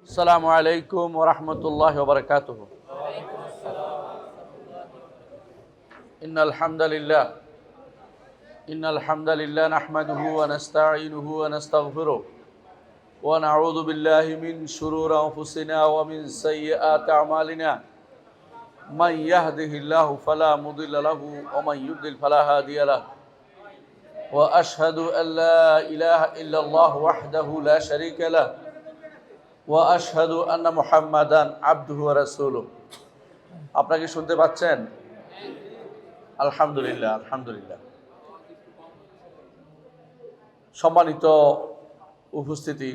আসসালামু আলাইকুম ওয়া রাহমাতুল্লাহি ওয়া বারাকাতুহু। ইন্নাল হামদালিল্লাহ নাহমাদুহু ওয়া নাস্তাঈনুহু ওয়া নাস্তাগফিরুহ ওয়া নাউযু বিল্লাহি মিন শুরুরি আনফুসিনা ওয়া মিন সাইয়্যাতি আমালিনা। মান ইয়াহদিহিল্লাহু ফালা মুদিল্লা লাহু ওয়া মান ইউদ্লিল ফালা হাদিয়া লাহু। ওয়া আশহাদু আল লা ইলাহা ইল্লাল্লাহ ওয়াহদাহু লা শারীকা লাহু ওয়া আশহাদু আন্না মুহাম্মাদান আবদুহু ওয়া রাসূলুহু। আপনারা কি শুনতে পাচ্ছেন? আলহামদুলিল্লাহ, আলহামদুলিল্লাহ। সম্মানিত উপস্থিতি,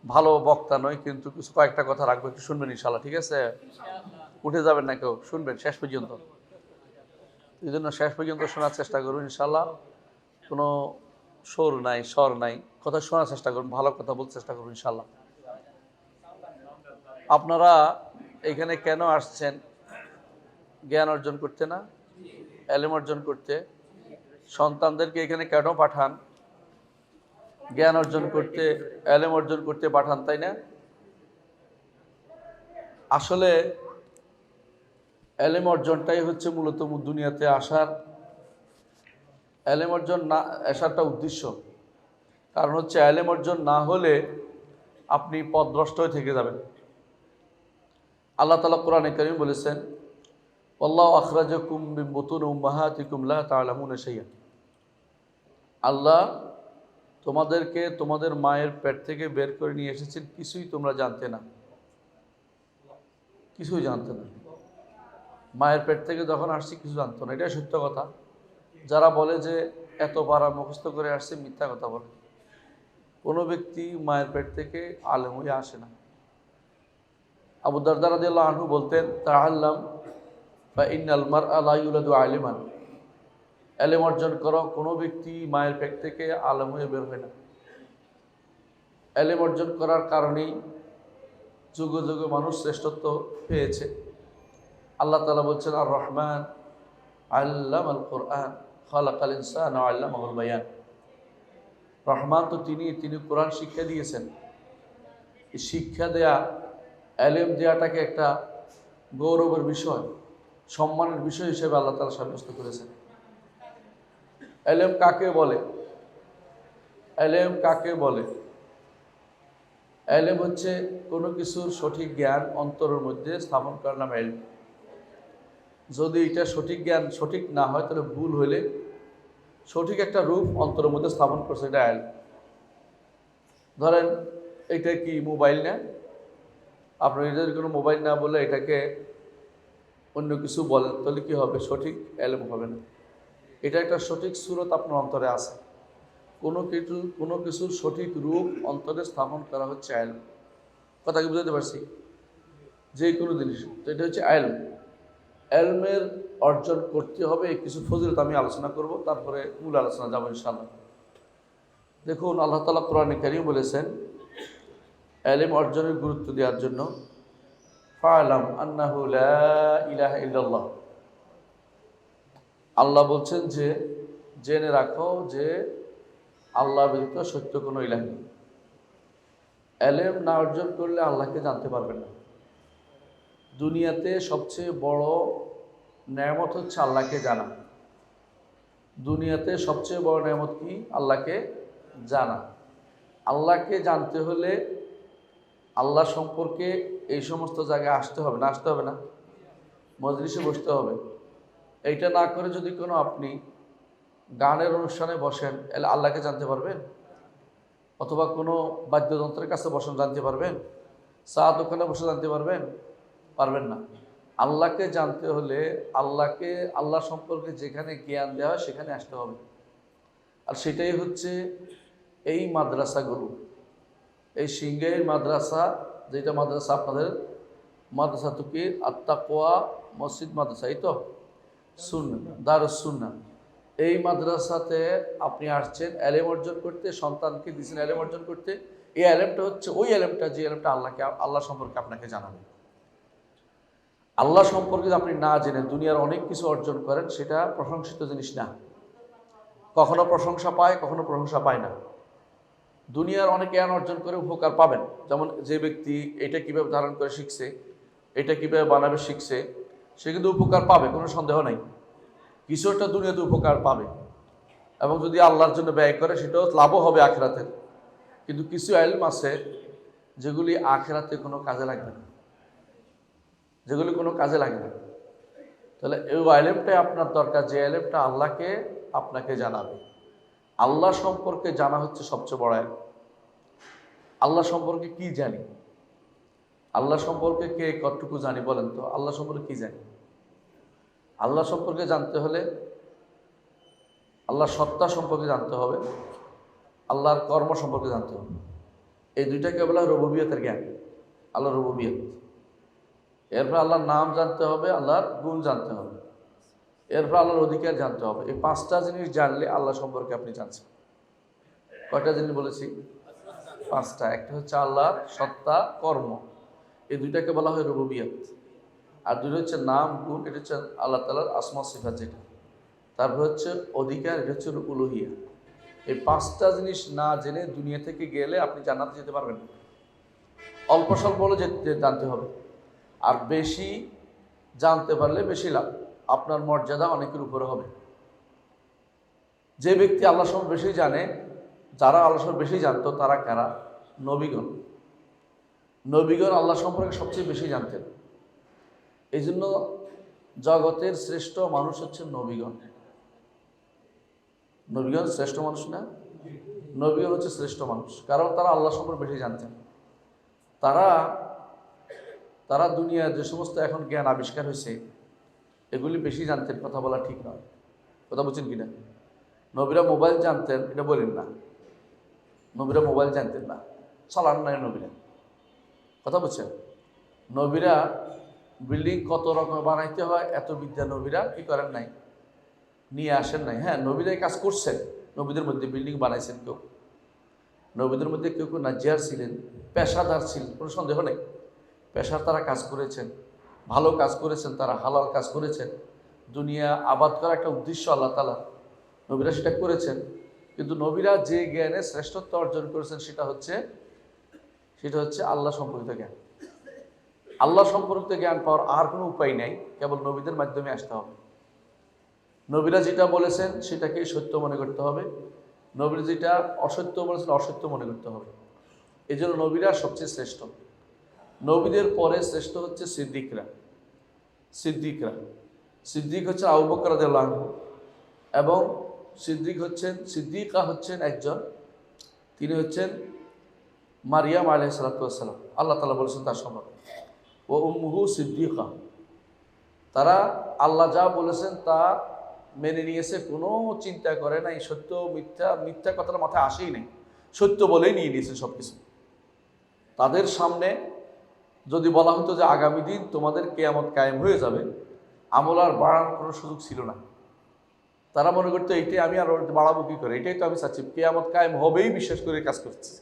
ভালো বক্তা নয়, কিন্তু কিছু কয়েকটা কথা রাখবো, একটু শুনবেন ইনশাআল্লাহ, ঠিক আছে? উঠে যাবেন না কেউ, শুনবেন শেষ পর্যন্ত। এই জন্য শেষ পর্যন্ত শোনার চেষ্টা করুন ইনশাআল্লাহ। কোনো সুর নাই, স্বর নাই, কথা শোনার চেষ্টা করুন, ভালো কথা বলতে চেষ্টা করুন ইনশাআল্লাহ। আপনারা এখানে কেন আসছেন? জ্ঞান অর্জন করতে না? এলেম অর্জন করতে? সন্তানদেরকে এখানে কেন পাঠান? জ্ঞান অর্জন করতে, এলেম অর্জন করতে পাঠান, তাই না? আসলে এলেম অর্জনটাই হচ্ছে মূলত দুনিয়াতে আসার, এলেম অর্জন না আসারটা উদ্দেশ্য। কারণ হচ্ছে এলেম অর্জন না হলে আপনি পথভ্রষ্ট হয়ে থেকে যাবেন। আল্লাহ তাআলা কোরআনে কারীমে বলেছেন, ওয়াল্লাহু আখরাজাকুম মিন বুতুনি উম্মাহাতিকুম লা তা'লামুনা শাইআ। আল্লাহ তোমাদেরকে তোমাদের মায়ের পেট থেকে বের করে নিয়ে এসেছেন, কিছুই তোমরা জানতে না, কিছুই জানতে না। মায়ের পেট থেকে যখন আসছি কিছু জানতো না, এটাই সত্য কথা। যারা বলে যে এত পারা মুখস্থ করে আসছে, মিথ্যা কথা বলে। কোনো ব্যক্তি মায়ের পেট থেকে আলেম হয়ে আসে না। আবু দারদা রাদিয়াল্লাহু আনহু বলতেন, তাআল্লাম ফা ইন্নাল মারআ লা ইউলাদু আলিমান। এলেম অর্জন করো, কোনো ব্যক্তি মায়ের পেট থেকে আলেম হয়ে বের হয় না। এলেম অর্জন করার কারণেই যুগে যুগে মানুষ শ্রেষ্ঠত্ব পেয়েছে। আল্লাহ তাআলা বলছেন, আর রহমান আল্লামাল কুরআন খালাকাল ইনসানা ওয়া আল্লামাহুল বায়ান। রহমান তো তিনি কোরআন শিক্ষা দিয়েছেন। এই শিক্ষা দেয়া, এলেম দেওয়াটাকে একটা গৌরবের বিষয়, সম্মানের বিষয় হিসেবে আল্লাহ তাআলা সাব্যস্ত করেছেন। এলেম কাকে বলে? এলেম কাকে বলে? এলেম হচ্ছে কোনো কিছুর সঠিক জ্ঞান অন্তরের মধ্যে স্থাপন করার নাম এলম। যদি এটা সঠিক জ্ঞান সঠিক না হয়, তাহলে ভুল হইলে সঠিক একটা রূপ অন্তরের মধ্যে স্থাপন করছে, এটা এলম। ধরেন এটা কি মোবাইল না? আপনার এটা কোনো মোবাইল না বলে এটাকে অন্য কিছু বলেন, তাহলে কি হবে? সঠিক এলম হবে না। এটা একটা সঠিক সুরত আপনার অন্তরে আছে। কোনো কিছুর সঠিক রূপ অন্তরে স্থাপন করা হচ্ছে এলম। কথা কি বুঝতে পারছি? যে কোনো জিনিস, তো এটা হচ্ছে এলম। এলমের অর্জন করতে হবে, এই কিছু ফজিলত আমি আলোচনা করব, তারপরে মূল আলোচনা যাবো ইনশাআল্লাহ। দেখুন, আল্লাহ তাআলা কোরআনে কারীম বলেছেন এলম অর্জনের গুরুত্ব দেওয়ার জন্য, ফা'লাম আন্নাহু লা ইলাহা ইল্লাল্লাহ। আল্লাহ বলছেন যে জেনে রাখো যে আল্লাহ ব্যতীত সত্য কোনো ইলাহ নেই। এলেম না অর্জন করলে আল্লাহকে জানতে পারবেন না। দুনিয়াতে সবচেয়ে বড় নেয়ামত হচ্ছে আল্লাহকে জানা। দুনিয়াতে সবচেয়ে বড় নেয়ামত কি? আল্লাহকে জানা। আল্লাহকে জানতে হলে আল্লাহ সম্পর্কে এই সমস্ত জায়গায় আসতে হবে না? আসতে হবে না? মজলিসে বসতে হবে। এইটা না করে যদি কোনো আপনি গানের অনুষ্ঠানে বসেন, এলে আল্লাহকে জানতে পারবেন? অথবা কোনো বাদ্যযন্ত্রের কাছে বসেন, জানতে পারবেন? চা দোকানে বসে জানতে পারবেন? পারবেন না। আল্লাহকে জানতে হলে আল্লাহ সম্পর্কে যেখানে জ্ঞান দেওয়া হয় সেখানে আসতে হবে। আর সেটাই হচ্ছে এই মাদ্রাসাগুলো, এই সিংহের মাদ্রাসা, যেটা মাদ্রাসা আপনাদের মাদ্রাসা তুকি আত্তাকওয়া মসজিদ মাদ্রাসা, এই তো সুন্নাহ, দারুস সুন্নাহ। এই মাদ্রাসাতে আপনি আসছেন এলেম অর্জন করতে, সন্তানকে দিয়েছেন এলেম অর্জন করতে। এই এলেমটা হচ্ছে ওই এলেমটা, যে এলেমটা আল্লাহ সম্পর্কে আপনাকে জানাবে। আল্লাহ সম্পর্কে আপনি না জেনে দুনিয়ার অনেক কিছু অর্জন করেন, সেটা প্রশংসিত জিনিস না। কখনো প্রশংসা পায়, কখনো প্রশংসা পায় না। দুনিয়ার অনেক জ্ঞান অর্জন করে উপকার পাবেন। যেমন যে ব্যক্তি এটা কিভাবে ধারণ করে শিখছে, এটা কিভাবে বানাবে শিখছে, সে কিন্তু উপকার পাবে, কোনো সন্দেহ নাই। কিছু একটা দুনিয়াতে উপকার পাবে, এবং যদি আল্লাহর জন্য ব্যয় করে সেটাও লাভও হবে আখিরাতের। কিন্তু কিছু ইলম আছে যেগুলি আখিরাতে কোনো কাজে লাগবে না, যেগুলি কোনো কাজে লাগে না। তাহলে এই ইলমটাই আপনার দরকার, যে ইলমটা আল্লাহকে আপনাকে জানাবে। আল্লাহ সম্পর্কে জানা হচ্ছে সবচেয়ে বড় ইলম। আল্লাহ সম্পর্কে কি জানি? আল্লাহ সম্পর্কে কে কতটুকু জানি বলেন তো? আল্লাহ সম্পর্কে কি জানি? আল্লাহ সম্পর্কে জানতে হলে আল্লাহর সত্তা সম্পর্কে জানতে হবে, আল্লাহর কর্ম সম্পর্কে জানতে হবে। এই দুইটাকে বলা হয় রুবুবিয়তের জ্ঞান, আল্লাহর রুবুবিয়ত। এরপর আল্লাহর নাম জানতে হবে, আল্লাহর গুণ জানতে হবে, এরপর আল্লাহর অধিকার জানতে হবে। এই পাঁচটা জিনিস জানলে আল্লাহ সম্পর্কে আপনি জানছেন। কয়টা জিনিস বলেছি? পাঁচটা। একটা হচ্ছে আল্লাহর সত্তা, কর্ম, এই দুইটাকে বলা হয় রুবুবিয়ত। আর দুটো হচ্ছে নাম, গুণ, এটা হচ্ছে আল্লাহ তাআলার আসমা সিফাত যেটা। তারপর হচ্ছে অধিকার, এটা হচ্ছে উলুহিয়া। এই পাঁচটা জিনিস না জেনে দুনিয়া থেকে গেলে আপনি জান্নাতে যেতে পারবেন না। অল্প স্বল্প হলে জানতে হবে, আর বেশি জানতে পারলে বেশি লাভ, আপনার মর্যাদা অনেকের উপরে হবে। যে ব্যক্তি আল্লাহ সম্পর্কে বেশি জানে, যারা আল্লাহ সম্পর্কে বেশি জানতো তারা কারা? নবীগণ। নবীগণ আল্লাহ সম্পর্কে সবচেয়ে বেশি জানতেন। এই জন্য জগতের শ্রেষ্ঠ মানুষ হচ্ছে নবীগণ। নবীগণ শ্রেষ্ঠ মানুষ না? নবীগণ হচ্ছে শ্রেষ্ঠ মানুষ, কারণ তারা আল্লাহ সম্পর্কে বেশি জানতেন। তারা তারা দুনিয়ার যে সমস্ত এখন জ্ঞান আবিষ্কার হয়েছে এগুলি বেশি জানতেন। কথা বলা ঠিক নয়, কথা বলছেন কিনা? নবীরা মোবাইল জানতেন এটা বলেন না, নবীরা মোবাইল জানতেন না, চালান নাই নবীরা। কথা বলছেন? নবীরা বিল্ডিং কত রকম বানাইতে হয় এত বিদ্যা নবীরা কি করেন নাই, নিয়ে আসেন নাই। হ্যাঁ, নবীরাই কাজ করছেন। নবীদের মধ্যে বিল্ডিং বানাইছেন কেউ, নবীদের মধ্যে কেউ কেউ নাজিয়ার ছিলেন, পেশাদার ছিলেন, কোনো সন্দেহ নেই। পেশার তারা কাজ করেছেন, ভালো কাজ করেছেন, তারা হালাল কাজ করেছেন। দুনিয়া আবাদ করা একটা উদ্দেশ্য আল্লাহ তাআলা, নবীরা সেটা করেছেন। কিন্তু নবীরা যে জ্ঞানে শ্রেষ্ঠত্ব অর্জন করেছেন সেটা হচ্ছে আল্লাহ সম্পর্কিত জ্ঞান। আল্লাহ সম্পর্কিত জ্ঞান পাওয়ার আর কোনো উপায় নেই, কেবল নবীদের মাধ্যমে আসতে হবে। নবীরা যেটা বলেছেন সেটাকেই সত্য মনে করতে হবে, নবীরা যেটা অসত্য বলেছেন অসত্য মনে করতে হবে। এই জন্য নবীরা সবচেয়ে শ্রেষ্ঠ। নবীদের পরে শ্রেষ্ঠ হচ্ছে সিদ্দিকরা। সিদ্দিক হচ্ছেন আবু বকর রাদিয়াল্লাহু আনহু, এবং সিদ্দিকা হচ্ছেন একজন, তিনি হচ্ছেন মারিয়াম আলাইহিস সালাতু ওয়াস সালাম। আল্লাহ তাআলা বলেছেন তার সম্পর্কে, ও উম্মুহু সিদ্দিকা। তারা আল্লাহ যা বলেছেন তা মেনে নিয়েছে, কোনো চিন্তা করে নাই। সত্য মিথ্যা কথাটা মাথায় আসেই নাই, সত্য বলেই নিয়ে নিয়েছে সব কিছু। তাদের সামনে যদি বলা হতো যে আগামী দিন তোমাদের কিয়ামত কায়েম হয়ে যাবে, আমল আর বাড়ানোর কোনো সুযোগ ছিল না। তারা মনে করতো এইটাই আমি আর বাড়াবো কী করে, এটাই তো আমি চাচ্ছি, কিয়ামত কায়েম হবেই বিশ্বাস করে কাজ করছি।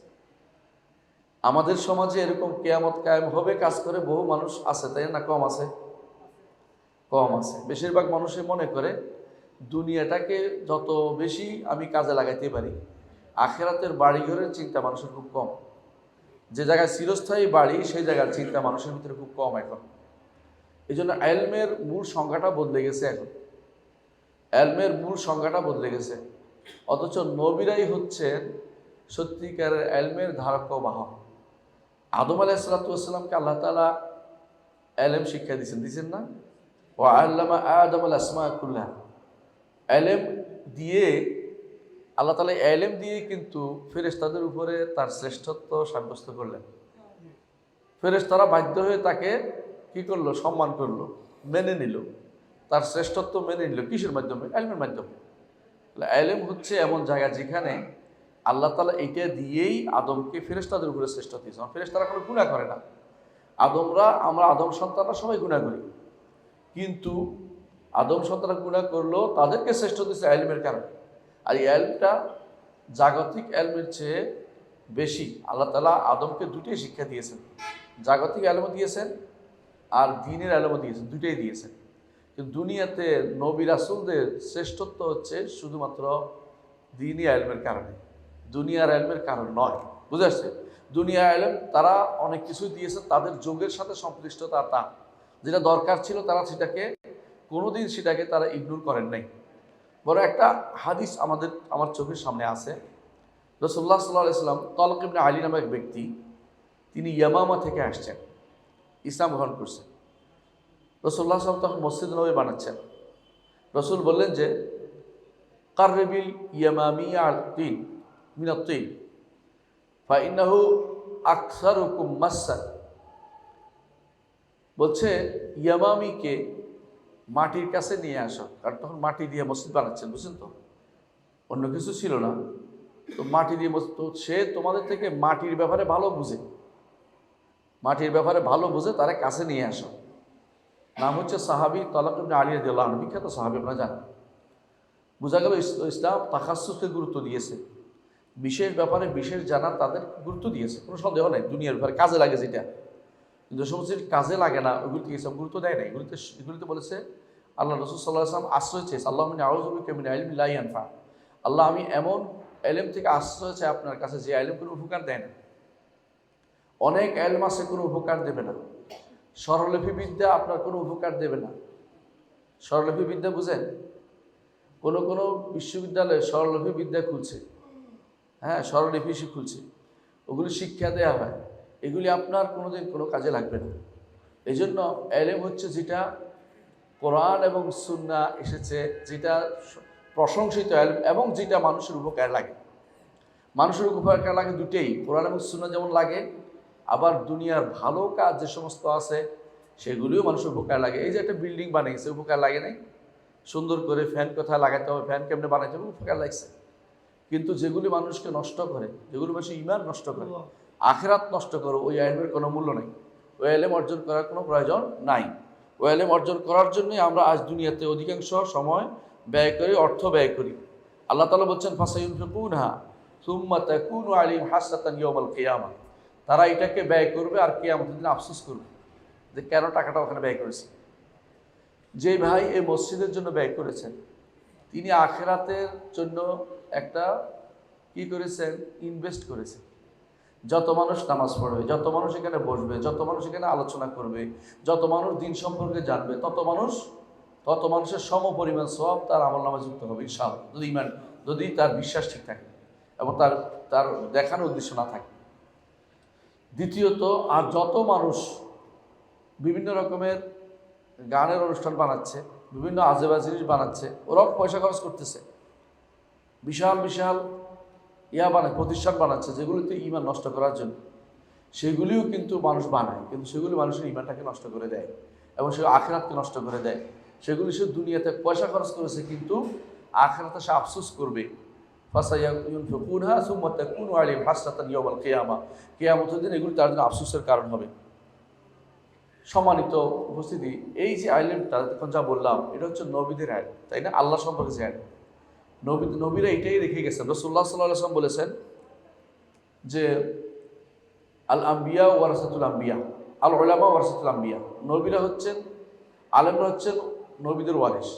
আমাদের সমাজে এরকম কিয়ামত কায়েম হবে কাজ করে বহু মানুষ আছে, তাই না? কম আছে? কম আছে। বেশিরভাগ মানুষই মনে করে দুনিয়াটাকে যত বেশি আমি কাজে লাগাইতে পারি, আখিরাতের বাড়িঘরের চিন্তা মানুষের খুব কম। যে জায়গায় চিরস্থায়ী বাড়ি সেই জায়গার চিন্তা মানুষের ভিতরে খুব কম এখন। এই জন্য ইলমের মূল সংজ্ঞাটা বদলে গেছে এখন, ইলমের মূল সংজ্ঞাটা বদলে গেছে। অথচ নবীরাই হচ্ছেন সত্যিকারের ইলমের ধারক ও বাহক। আদম আলাইহিস সালাতু ওয়াস সালামকে আল্লাহ তাআলা ইলম শিক্ষা দিয়েছেন না? ওয়া আল্লামা আদম আল আসমা কুল্লাহা। ইলম দিয়ে আল্লাহ তাআলা ইলম দিয়ে কিন্তু ফেরেশতাদের উপরে তার শ্রেষ্ঠত্ব সাব্যস্ত করলেন। ফেরেশতারা বাধ্য হয়ে তাকে কি করলো? সম্মান করলো, মেনে নিল, তার শ্রেষ্ঠত্ব মেনে নিল। কিসের মাধ্যমে? ইলমের মাধ্যমে। ইলম হচ্ছে এমন জায়গা যেখানে আল্লাহ তাআলা এইটা দিয়েই আদমকে ফেরেশতাদের উপরে শ্রেষ্ঠ দিয়েছেন। ফেরেশতারা কোনো গুনাহ করে না, আমরা আদম সন্তানরা সবাই গুনাহ করি, কিন্তু আদম সন্তানরা গুনাহ করলেও তাদেরকে শ্রেষ্ঠ দিয়েছে ইলমের কারণে। আর এই ইলমটা জাগতিক ইলমের চেয়ে বেশি। আল্লাহ তাআলা আদমকে দুটোই শিক্ষা দিয়েছেন, জাগতিক ইলমও দিয়েছেন আর দ্বীনের ইলমও দিয়েছেন, দুটোই দিয়েছেন। কিন্তু দুনিয়াতে নবী রাসূলদের শ্রেষ্ঠত্ব হচ্ছে শুধুমাত্র দ্বীনি ইলমের কারণে। দুনিয়ার এলমের কারণ নয়। বুঝে আসছে? দুনিয়ার এলম তারা অনেক কিছু দিয়েছে, তাদের যোগের সাথে সম্পৃক্ততা তা যেটা দরকার ছিল তারা কোনোদিন সেটাকে তারা ইগনোর করেন নাই। বড় একটা হাদিস আমার চোখের সামনে আছে। রাসূলুল্লাহ সাল্লাল্লাহু আলাইহি ওয়াসাল্লাম তলক ইবনে আলী নামে এক ব্যক্তি, তিনি ইয়ামামা থেকে আসছেন, ইসলাম গ্রহণ করছেন। রাসূলুল্লাহ সাল্লাল্লাহু আলাইহি ওয়াসাল্লাম তখন মসজিদ নববী বানাচ্ছেন। রাসূল বললেন যে কাররিবিল ইয়ামামিয়া তিন মিনাত তিন ফাইন্নাহু আকসারুকুম মাসসান। বলছে ইয়ামামিকে মাটির কাছে নিয়ে আসো, কারণ তখন মাটি দিয়ে মসজিদ বানাচ্ছেন, বুঝছেন তো, অন্য কিছু ছিল না। তো মাটি দিয়ে মসজিদ, তো সে তোমাদের থেকে মাটির ব্যাপারে ভালো বুঝে, মাটির ব্যাপারে ভালো বুঝে, তারা কাছে নিয়ে আসো। নাম হচ্ছে সাহাবী তলক ইবনে আলী রাদিয়াল্লাহু আনহু, বিখ্যাত সাহাবী, আপনারা জানেন। বোঝা গেল ইসলাম তাখাসসুসকে গুরুত্ব দিয়েছে, বিশেষ ব্যাপারে বিশেষ জানার তাদের গুরুত্ব দিয়েছে, কোনো সন্দেহ নেই। দুনিয়ার ব্যাপারে কাজে লাগে যেটা, কিন্তু সমস্ত কাজে লাগে না ওইগুলিতে ইসলাম গুরুত্ব দেয় না। এগুলিতে বলেছে আল্লাহ রাসূল সাল্লাল্লাহু আলাইহি ওয়াসাল্লাম আশ্রয় চেয়েছে, আল্লাহুম্মা আউযু বিকা মিন ইলমিন লা ইয়ানফা। আল্লাহ, আমি এমন এলেম থেকে আশ্রয় চাই আপনার কাছে যে এলেম কোনো উপকার দেয় না। অনেক এলম আছে কোনো উপকার দেবে না। স্বরলিপি বিদ্যা আপনার কোনো উপকার দেবে না। স্বরলিপি বিদ্যা বুঝেন? কোনো বিশ্ববিদ্যালয়ে স্বরলিপি বিদ্যা খুলছে, হ্যাঁ, স্বরলিপি খুলছে, ওগুলি শিক্ষা দেওয়া হয়, এগুলি আপনার কোনোদিন কোনো কাজে লাগবে না। এই জন্য এলেম হচ্ছে যেটা কোরআন এবং সুন্নাহ এসেছে, যেটা প্রশংসিত এলম এবং যেটা মানুষের উপকার লাগে। মানুষের উপকার লাগে দুটেই, কোরআন এবং সুন্নাহ যেমন লাগে, আবার দুনিয়ার ভালো কাজ যে সমস্ত আছে সেগুলিও মানুষের উপকার লাগে। এই যে একটা বিল্ডিং বানিয়েছে, উপকার লাগে নাই? সুন্দর করে ফ্যান কোথায় লাগাতে হবে, ফ্যান কেমনে বানাইতে হবে, উপকার লাগছে। কিন্তু যেগুলি মানুষকে নষ্ট করে, যেগুলি মানুষের ঈমান নষ্ট করে, আখিরাত নষ্ট করে, ওই এলমের কোনো মূল্য নেই, ওই এলেম অর্জন করার কোনো প্রয়োজন নাই। ওই এলেম অর্জন করার জন্যই আমরা আজ দুনিয়াতে অধিকাংশ সময় ব্যয় করি, অর্থ ব্যয় করি। আল্লাহ তাআলা বলছেন ফাসায়ুনফিকুনহা সুম্মা তাকুনু আলাইহিম হাসরাতান ইয়াউমাল কিয়ামাহ। তারা এটাকে ব্যয় করবে আর কিয়ামতের দিন আফসোস করবে যে কেন টাকাটা ওখানে ব্যয় করেছে। যে ভাই এই মসজিদের জন্য ব্যয় করেছেন, তিনি আখিরাতের জন্য একটা কি করেছেন, ইনভেস্ট করেছেন। যত মানুষ নামাজ পড়বে, যত মানুষ এখানে বসবে, যত মানুষ এখানে আলোচনা করবে, যত মানুষ দিন সম্পর্কে জানবে, তত মানুষের সম পরিমাণ সওয়াব তার আমলনামায় যুক্ত হবে ইনশাআল্লাহ, যদি তার বিশ্বাস ঠিক থাকে এবং তার দেখানোর উদ্দেশ্য না থাকে। দ্বিতীয়ত, আর যত মানুষ বিভিন্ন রকমের গানের অনুষ্ঠান বানাচ্ছে, বিভিন্ন আজেবা জিনিস বানাচ্ছে, ওরাও পয়সা খরচ করতেছে, বিশাল বিশাল প্রতিষ্ঠান বানাচ্ছে যেগুলিতে ঈমান নষ্ট করার জন্য। সেগুলিও কিন্তু মানুষ বানায়, কিন্তু সেগুলি মানুষের ঈমানটাকে নষ্ট করে দেয় এবং সে আখিরাতকে নষ্ট করে দেয়। সেগুলি সে দুনিয়াতে পয়সা খরচ করেছে, কিন্তু আখিরাতে সে আফসোস করবে। ফাসায়ুনফিকুনহা সুম্মা তাকুনু আলাইহিম হাসরাতান ইয়াউমাল কিয়ামাহ। কিয়ামতের দিন এগুলি তার জন্য আফসোসের কারণ হবে। সম্মানিত উপস্থিতি, এই যে আইলেমটা এখন যা বললাম, এটা হচ্ছে নবীদের আইলেম, তাই না? আল্লাহ সম্পর্কে যে আইলেম, নবীরা এটাই রেখে গেছেন। রাসূলুল্লাহ সাল্লাল্লাহু আলাইহি ওয়াসাল্লাম বলেছেন যে আল আম্বিয়া ওয়ারাসাতুল আম্বিয়া, আল উলামা ওয়ারাসাতুল আম্বিয়া। নবীরা হচ্ছেন, আলেমরা হচ্ছেন নবীদের ওয়ারিস।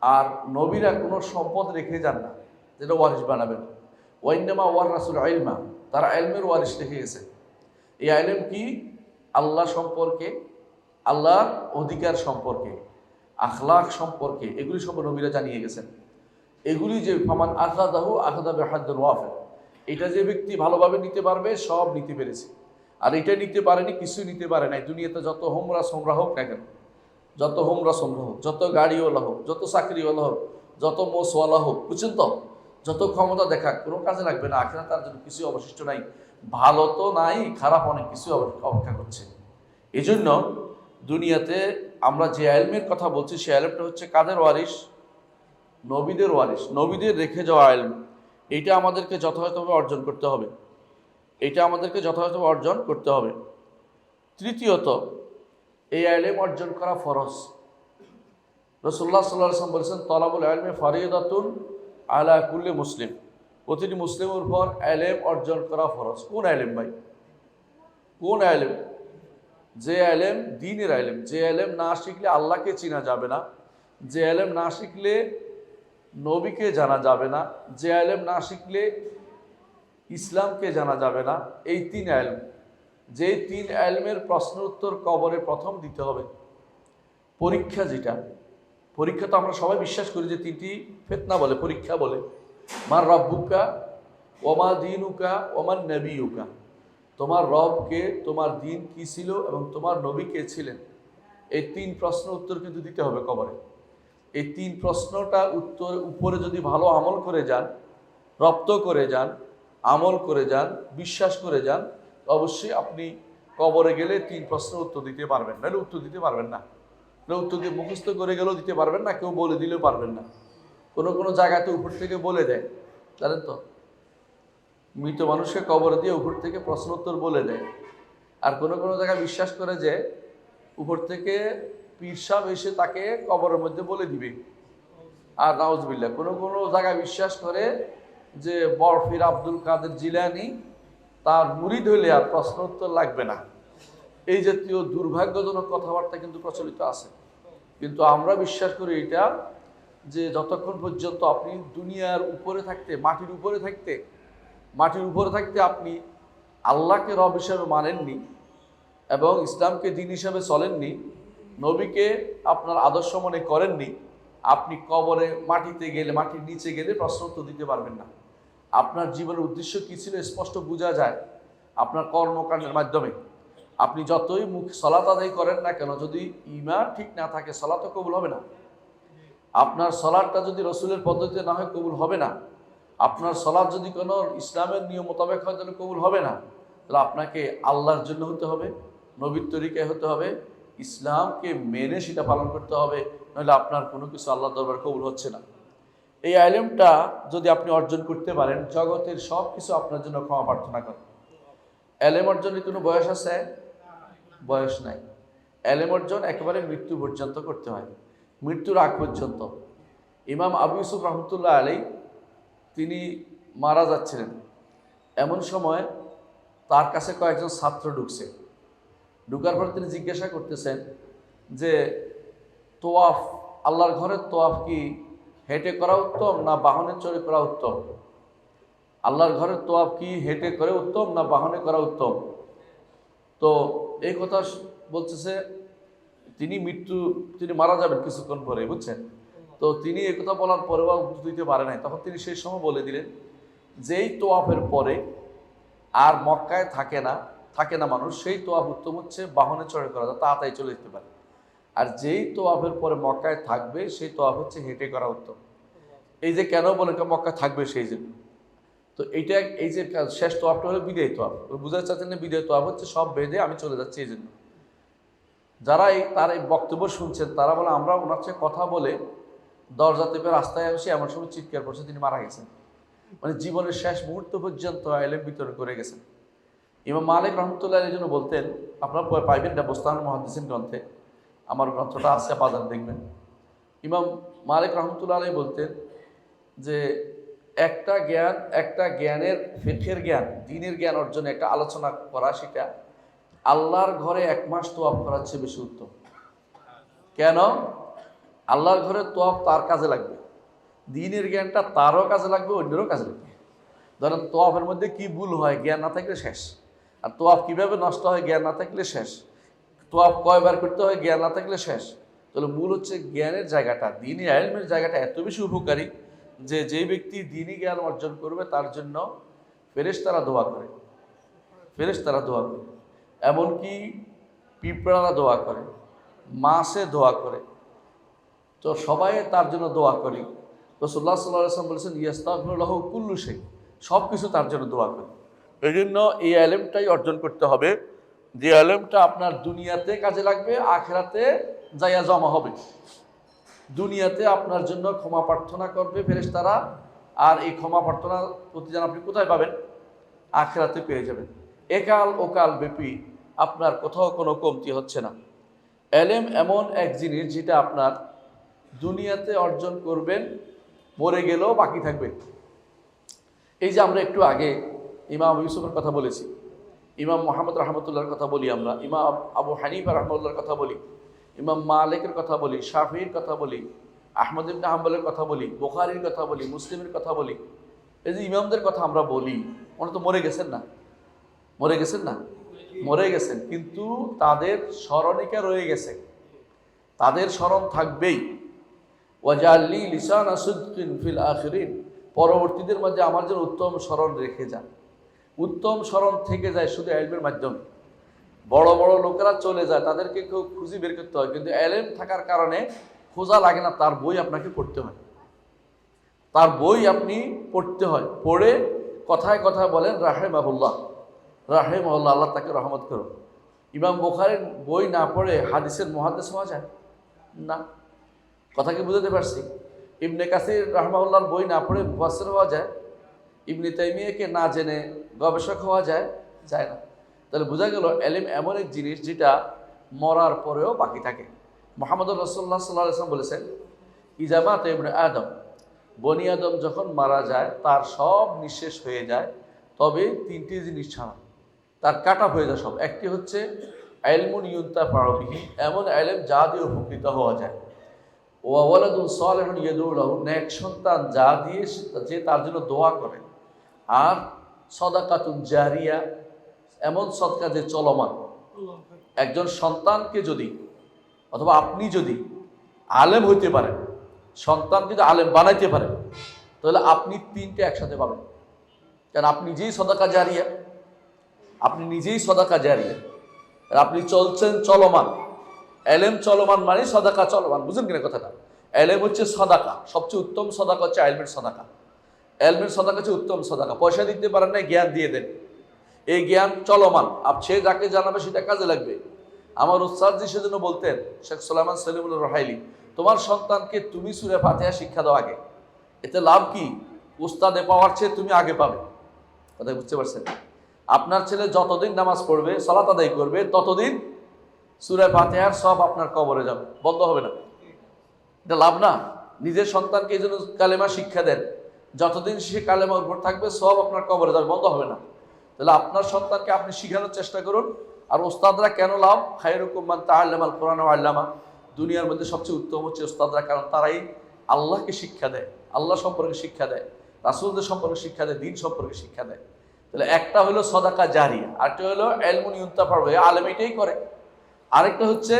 আর নবীরা কোনো সম্পদ রেখে যান না যেটা ওয়ারিস বানাবেন। ওয়াইন্নামা ওয়ারাসুল ইলমা, তারা ইলমের ওয়ারিস রেখে গেছে। এই ইলম কি? আল্লাহ সম্পর্কে, আল্লাহর অধিকার সম্পর্কে, আখলাক সম্পর্কে, এগুলি সম্পর্কে নবীরা জানিয়ে গেছেন। এগুলি যে ফামান আখাযাহু আখাযা বিহাদ্দিন ওয়াফির, এটা যে ব্যক্তি ভালোভাবে নিতে পারবে সব নিতে পেরেছে, আর এটা নিতে পারেনি কিছুই নিতে পারে নাই। দুনিয়াতে যত হোমরা সোমরা হোক না কেন, যত হোমরা সোমরা হোক, যত গাড়িওয়ালা হোক, যত চাকরিওয়ালা হোক, যত মোসওয়ালা হোক, বুঝছেন তো, যত ক্ষমতা দেখাক, কোনো কাজে লাগবে না। আখিরাতে তার জন্য কিছু অবশিষ্ট নাই। ভালো তো নাই, খারাপ অনেক কিছু অপেক্ষা করছে। এই জন্য দুনিয়াতে আমরা যে ইলমের কথা বলছি, সে ইলমটা হচ্ছে কাদের ওয়ারিস? নবীদের ওয়ারিস, নবীদের রেখে যাওয়া ইলম। এইটা আমাদেরকে যথাযথভাবে অর্জন করতে হবে, এটা আমাদেরকে যথাযথভাবে অর্জন করতে হবে। তৃতীয়ত, এই ইলম অর্জন করা ফরজ। রাসূলুল্লাহ সাল্লাল্লাহু আলাইহি ওয়াসাল্লাম বলেছেন তলাবুল ইলমি ফারিদাতুন আলা কুল্লি মুসলিম, প্রতিটি মুসলিমের উপর ইলম অর্জন করা ফরজ। কোন ইলম ভাই? কোন ইলম? যে ইলম দ্বীনের ইলম, যে ইলম না শিখলে আল্লাহকে চেনা যাবে না, যে ইলম না শিখলে নবীকে জানা যাবে না, যে ইলম না শিখলে ইসলামকে জানা যাবে না। এই 3 ইলম, যে 3 ইলমের প্রশ্ন উত্তর কবরে প্রথম দিতে হবে। পরীক্ষা যেটা, পরীক্ষা তো আমরা সবাই বিশ্বাস করি যে 3টি ফিতনা বলে, পরীক্ষা বলে। মার রব্বুকা ওমা দীনুকা ওমান নবিয়ুকা, তোমার রব কে, তোমার দিন কি ছিল এবং তোমার নবী কে ছিলেন। এই 3 প্রশ্ন উত্তর কিন্তু দিতে হবে কবরে। এই 3 প্রশ্নটা উত্তর উপরে যদি ভালো আমল করে যান, রপ্ত করে যান, আমল করে যান, বিশ্বাস করে যান, অবশ্যই আপনি কবরে গেলে 3 প্রশ্নের উত্তর দিতে পারবেন, নাহলে উত্তর দিতে পারবেন না। উত্তর দিয়ে মুখস্থ করে গেলেও দিতে পারবেন না, কেউ বলে দিলেও পারবেন না। কোনো কোনো জায়গাতে উপর থেকে বলে দেয়, জানেন তো, মৃত মানুষকে কবরে দিয়ে উপর থেকে প্রশ্ন উত্তর বলে দেয়। আর কোনো কোনো জায়গায় বিশ্বাস করে যে উপর থেকে পীর সাহেব এসে তাকে কবরের মধ্যে বলে দিবে। আর নাউজুবিল্লাহ, কোনো কোনো জায়গায় বিশ্বাস করে যে বরফির আব্দুল কাদের জিলানী তার মুরিদ হইলে আর প্রশ্ন উত্তর লাগবে না। এই জাতীয় দুর্ভাগ্যজনক কথাবার্তা কিন্তু প্রচলিত আছে। কিন্তু আমরা বিশ্বাস করি এটা, যে যতক্ষণ পর্যন্ত আপনি দুনিয়ার উপরে থাকতে, মাটির উপরে থাকতে আপনি আল্লাহকে রব হিসাবে মানেননি এবং ইসলামকে দিন হিসাবে চলেননি, নবীকে আপনার আদর্শ মনে করেননি, আপনি কবরে মাটিতে গেলে, মাটির নিচে গেলে প্রশ্ন উত্তর দিতে পারবেন না। আপনার জীবনের উদ্দেশ্য কী ছিল স্পষ্ট বোঝা যায় আপনার কর্মকাণ্ডের মাধ্যমে। আপনি যতই মুখ সলাত আদায় করেন না কেন, যদি ঈমান ঠিক না থাকে সলাতও কবুল হবে না। আপনার সলাটটা যদি রসুলের পদ্ধতিতে না হয় কবুল হবে না। আপনার সলাৎ যদি কোনো ইসলামের নিয়ম মোতাবেক হয় তাহলে কবুল হবে না। তাহলে আপনাকে আল্লাহর জন্য হতে হবে, নবীর তরিকায় হতে হবে, ইসলামকে মেনে সেটা পালন করতে হবে, নাহলে আপনার কোনো কিছু আল্লাহর দরবার কবুল হচ্ছে না। এই ইলমটা যদি আপনি অর্জন করতে পারেন, জগতের সব কিছু আপনার জন্য ক্ষমা প্রার্থনা করে। ইলম অর্জনের কোনো বয়স আছে? বয়স নাই। ইলম অর্জন একেবারে মৃত্যু পর্যন্ত করতে হয়, মৃত্যুর আগ পর্যন্ত। ইমাম আবু ইউসুফ রহমতুল্লাহ আলাইহি তিনি মারা যাচ্ছিলেন, এমন সময় তার কাছে কয়েকজন ছাত্র ঢুকছে। ঢুকার পর তিনি জিজ্ঞাসা করতেছেন যে তোয়াফ, আল্লাহর ঘরের তোয়াফ কি হেঁটে করা উত্তম না বাহনে চড়ে করা উত্তম? আল্লাহর ঘরের তোয়াফ কি হেঁটে করে উত্তম না বাহনে করা উত্তম? তো এই কথা বলতেছে, তিনি মারা যাবেন কিছুক্ষণ পরে, বুঝছেন? তো তিনি এই কথা বলার পরেও উত্তর দিতে পারে নাই। তখন তিনি সেই সময় বলে দিলেন, যেই তোয়াফের পরে আর মক্কায় থাকে না মানুষ, সেই তোয়াফ উত্তম হচ্ছে বাহনে চড়ে করা, তাড়াতাড়ি চলে যেতে পারে। আর যেই তোয়াফের পরে মক্কায় থাকবে সেই তোয়াফ হচ্ছে হেঁটে করা উত্তম। এই যে কেন বলে মক্কায় থাকবে সেই জন্য। তো এইটা, এই যে শেষ তোয়াফটা হলো বিদায় তোয়াফ। ওই বুঝাতে চাচ্ছেন না, বিদায় তোয়াফ হচ্ছে সব বেঁধে আমি চলে যাচ্ছি এই জন্য। যারা তার এই বক্তব্য শুনছেন তারা বলে আমরা ওনার সাথে কথা বলে দরজা থেকে রাস্তায় এসে এমন সময় চিৎকার করছে তিনি মারা গেছেন। মানে জীবনের শেষ মুহূর্ত পর্যন্ত ইলম বিতরণ করে গেছেন। ইমাম মালিক রহমতুল্লাহ এই জন্য বলতেন, আপনারা পাইবেন এটা বুস্তানুল মুহাদ্দিসিন গ্রন্থে, আমার গ্রন্থটা আছে বাজার দেখবেন। ইমাম মালিক রহমতুল্লাহ আলাইহি বলতেন যে একটা জ্ঞানের, ফিকহের জ্ঞান, দ্বীনের জ্ঞান অর্জনে একটা আলোচনা করা, সেটা আল্লাহর ঘরে 1 মাস তোয়াফ করার চেয়ে বেশি উত্তম। কেন? আল্লাহর ঘরে তোয়াফ তার কাজে লাগবে, দ্বীনের জ্ঞানটা তারও কাজে লাগবে, অন্যেরও কাজে লাগবে। ধরেন তোয়াফের মধ্যে কি ভুল হয়, জ্ঞান না থাকলে শেষ। আর তোয়াফ কিভাবে নষ্ট হয়, জ্ঞান না থাকলে শেষ। তোয়াফ কয়বার করতে হয়, জ্ঞান না থাকলে শেষ। তাহলে মূল হচ্ছে জ্ঞানের জায়গাটা, দ্বীনি ইলমের জায়গাটা এত বেশি উপকারী যে যেই ব্যক্তি দ্বীনি জ্ঞান অর্জন করবে তার জন্য ফেরেশতারা দোয়া করে, এমনকি পিঁপড়ারা দোয়া করে, মাছে দোয়া করে। তো সবাই তার জন্য দোয়া করি। রাসূলুল্লাহ সাল্লাল্লাহু আলাইহি ওয়াসাল্লাম বলেছেন ইস্তাগফিরু লাহু কুল্লু শাই, সব কিছু তার জন্য দোয়া করি। এই জন্য এই ইলমটাই অর্জন করতে হবে, যে ইলমটা আপনার দুনিয়াতে কাজে লাগবে, আখিরাতে যাইয়া জমা হবে। দুনিয়াতে আপনার জন্য ক্ষমা প্রার্থনা করবে ফেরেশতারা, আর এই ক্ষমা প্রার্থনার প্রতিদান আপনি কোথায় পাবেন? আখিরাতে পেয়ে যাবেন। একাল ওকাল ব্যাপী আপনার কোথাও কোনো কমতি হচ্ছে না। ইলম এমন এক জিনিস যেটা আপনার দুনিয়াতে অর্জন করবেন, মরে গেলেও বাকি থাকবে। এই যে আমরা একটু আগে ইমাম ইউসুফের কথা বলেছি, ইমাম মুহাম্মদ রহমতুল্লাহর কথা বলি, আমরা ইমাম আবু হানিফা রহমতুল্লাহর কথা বলি, ইমাম মালিকের কথা বলি, শাফির কথা বলি, আহমদ ইবনে হাম্বলের কথা বলি, বুখারীর কথা বলি, মুসলিমের কথা বলি। এই যে ইমামদের কথা আমরা বলি, ওরা তো মরে গেছেন না, মরে গেছেন না, মরে গেছেন, কিন্তু তাদের স্মরণিকা রয়ে গেছে, তাদের স্মরণ থাকবেই। ওয়াজালি লিসানা সিদকিন ফিল আখিরিন, পরবর্তীদের মাঝে আমার জন্য উত্তম স্মরণ রেখে যান। উত্তম স্মরণ থেকে যায় শুধু ইলমের মাধ্যমে। বড় বড় লোকেরা চলে যায়, তাদেরকে কেউ খুঁজে বের করতে হয়, কিন্তু ইলম থাকার কারণে খোঁজা লাগে না, তার বই আপনাকে পড়তে হয়, তার বই আপনি পড়তে হয়। পড়ে কথায় কথায় বলেন রাহেমাহুল্লাহ, রাহেমাহুল্লাহ, আল্লাহ তাকে রহমত করো। ইমাম বুখারীর বই না পড়ে হাদিসের মুহাদ্দিস হওয়া যায় না, কথা কি বুঝতে পারছি? ইবনে কাসির রাহমাহুল্লাহর বই না পড়ে মুফাসসির হওয়া যায়? ইবনে তাইমিয়াকে না জেনে গবেষক হওয়া যায়? যায় না। তাহলে বোঝা গেল ইলম এমন এক জিনিস যেটা মরার পরেও বাকি থাকে। মুহাম্মদুর রাসূলুল্লাহ সাল্লাল্লাহু আলাইহি ওয়াসাল্লাম বলেছেন, ইজা মাতা ইবনে আদম, বনি আদম যখন মারা যায়, তার সব নিঃশেষ হয়ে যায়, তবে তিনটি জিনিস ছাড়া তার কাটা হয়ে যায় সব। একটি হচ্ছে ইলমুন ইউনতাফাউ বিহি, এমন ইলম যা দিয়ে উপকৃত হওয়া যায়। ওয়া ওয়ালাদুন সালিহুন ইয়াদউ লাহু, নেক সন্তান যা দিয়ে যে তার জন্য দোয়া করে। আর সাদাকাতুন জারিয়া, এমন সদকা যে চলমান। একজন সন্তানকে যদি, অথবা আপনি যদি আলেম হইতে পারেন, সন্তান যদি আলেম বানাইতে পারেন, তাহলে আপনি তিনটে একসাথে পাবেন। কারণ আপনি নিজেই সদাকা জারিয়া, আপনি নিজেই সদাকা জারিয়া, আর আপনি চলছেন চলমান। এলেম চলমান মানে সদাকা চলমান, বুঝলেন কিনা কথাটা? এলেম হচ্ছে সদাকা, সবচেয়ে উত্তম সদাকা হচ্ছে এলমের সদাকা। এলমের সদাকা হচ্ছে উত্তম সদাকা। পয়সা দিতে পারেন না, জ্ঞান দিয়ে দেন, এই জ্ঞান চলমান, সে যাকে জানাবে সেটা কাজে লাগবে। আমার উস্তাদজি সেজন্য বলতেন, শেখ সুলাইমান সলিমুল্লাহ রহাইলি, তোমার সন্তানকে তুমি সূরা ফাতিহা শিক্ষা দাও আগে, এতে লাভ কি? উস্তাদে পাওয়ার চেয়ে তুমি আগে পাবে। কথা বুঝতে পারছেন? আপনার ছেলে যতদিন নামাজ পড়বে, সালাত আদায় করবে, ততদিন সূরা ফাতিহার সব আপনার কবরে যাবে, বন্ধ হবে না। এটা লাভ না? নিজের সন্তানকে এই জন্য কালেমা শিক্ষা দেন, যতদিন সে কালেমার উপর থাকবে সব আপনার কবরে যাবে, বন্ধ হবে না। তাহলে আপনার সন্তানকে আপনি শিখানোর চেষ্টা করুন। আর ওস্তাদরা কেন লাভ? খায়রুকুম মান তাআল্লামাল কুরআন ওয়া আল্লামা, দুনিয়ার মধ্যে সবচেয়ে উত্তম হচ্ছে ওস্তাদরা, কারণ তারাই আল্লাহকে শিক্ষা দেয়, আল্লাহ সম্পর্কে শিক্ষা দেয়, রাসূলদের সম্পর্কে শিক্ষা দেয়, দিন সম্পর্কে শিক্ষা দেয়। তাহলে একটা হলো সদাকা জারিয়া, আরেকটা হলো ইলমুন ইউনতাফাউ বিহি, আলেম এটাই করে। আরেকটা হচ্ছে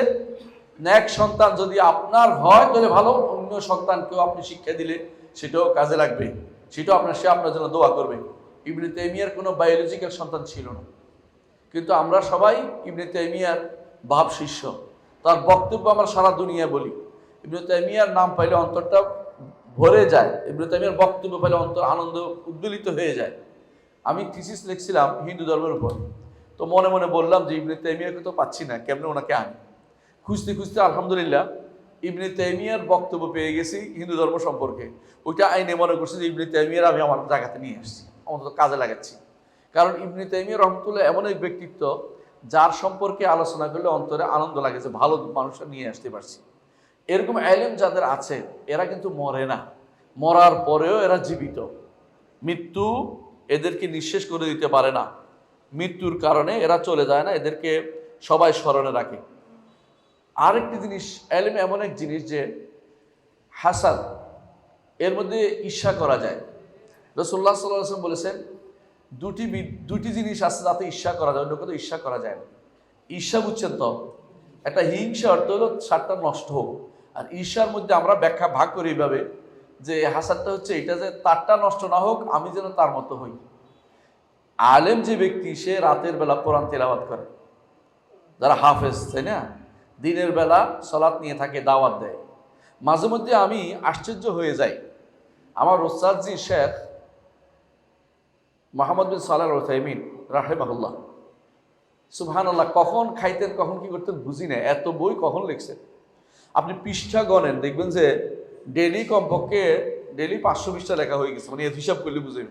নেক সন্তান যদি আপনার হয় তাহলে ভালো, অন্য সন্তানকেও আপনি শিক্ষা দিলে সেটাও কাজে লাগবে, সেটাও সে আপনার জন্য দোয়া করবে। ইবনে তাইমিয়ার কোনো বায়োলজিক্যাল সন্তান ছিল না, কিন্তু আমরা সবাই ইবনে তাইমিয়ার ভাব শিষ্য, তার বক্তব্য আমরা সারা দুনিয়া বলি। ইবনে তাইমিয়ার নাম পাইলে অন্তরটা ভরে যায়, ইবনে তাইমিয়ার বক্তব্য পাইলে অন্তর আনন্দ উদ্বেলিত হয়ে যায়। আমি থিসিস লিখছিলাম হিন্দু ধর্মের উপর, তো মনে মনে বললাম যে ইবনে তাইমিয়াকে তো পাচ্ছি না, কেমনে ওনাকে আনি। খুঁজতে খুঁজতে আলহামদুলিল্লাহ ইবনে তাইমিয়ার বক্তব্য পেয়ে গেছি হিন্দু ধর্ম সম্পর্কে। ওইটা আইনে মনে করছি যে ইবনে তাইমিয়ার আমি আমার জায়গাতে নিয়ে আসছি, অন্তত কাজে লাগাচ্ছি। কারণ ইবনে তাইমিয়া রহমতুল্লাহ এমন এক ব্যক্তিত্ব, যার সম্পর্কে আলোচনা করলে অন্তরে আনন্দ লাগে যে ভালো মানুষরা নিয়ে আসতে পারছি। এরকম ইলম যাদের আছে এরা কিন্তু মরে না, মরার পরেও এরা জীবিত। মৃত্যু এদেরকে নিঃশেষ করে দিতে পারে না, মৃত্যুর কারণে এরা চলে যায় না, এদেরকে সবাই স্মরণে রাখে। আরেকটি জিনিস, ইলম এমন এক জিনিস যে হাসাদ, এর মধ্যে ঈর্ষা করা যায়। রাসূলুল্লাহ সাল্লাল্লাহু আলাইহি ওয়াসাল্লাম বলেছেন, দুটি জিনিস আছে যাতে ঈর্ষা করা যায়, অন্য কোথাও ঈর্ষা করা যায় না। ঈর্ষা বুঝছেন তো? একটা হিংসা অর্থ হলো সারটা নষ্ট হোক, আর ঈর্ষার মধ্যে আমরা ব্যাখ্যা ভাগ করি এইভাবে যে হাসাদটা হচ্ছে এটা যে তারটা নষ্ট না হোক, আমি যেন তার মতো হই। আলেম যে ব্যক্তি, সে রাতের বেলা কোরআন তেলাওয়াত করে, যারা হাফেজ, তাই না, দিনের বেলা সালাত নিয়ে থাকে, দাওয়াত দেয়। মাঝে মধ্যে আমি আশ্চর্য হয়ে যাই, আমার উস্তাদজি শেখ মুহাম্মদ বিন সালেহ আল উসাইমিন রাহিমাহুল্লাহ, সুবহানাল্লাহ, কখন খাইতেন কখন কি করতেন বুঝি না, এত বই কখন লিখছেন। আপনি পৃষ্ঠা গণেন, দেখবেন যে ডেলি কমপক্ষে 500 পৃষ্ঠা লেখা হয়ে গেছে, মানে এর হিসাব করলে বুঝেন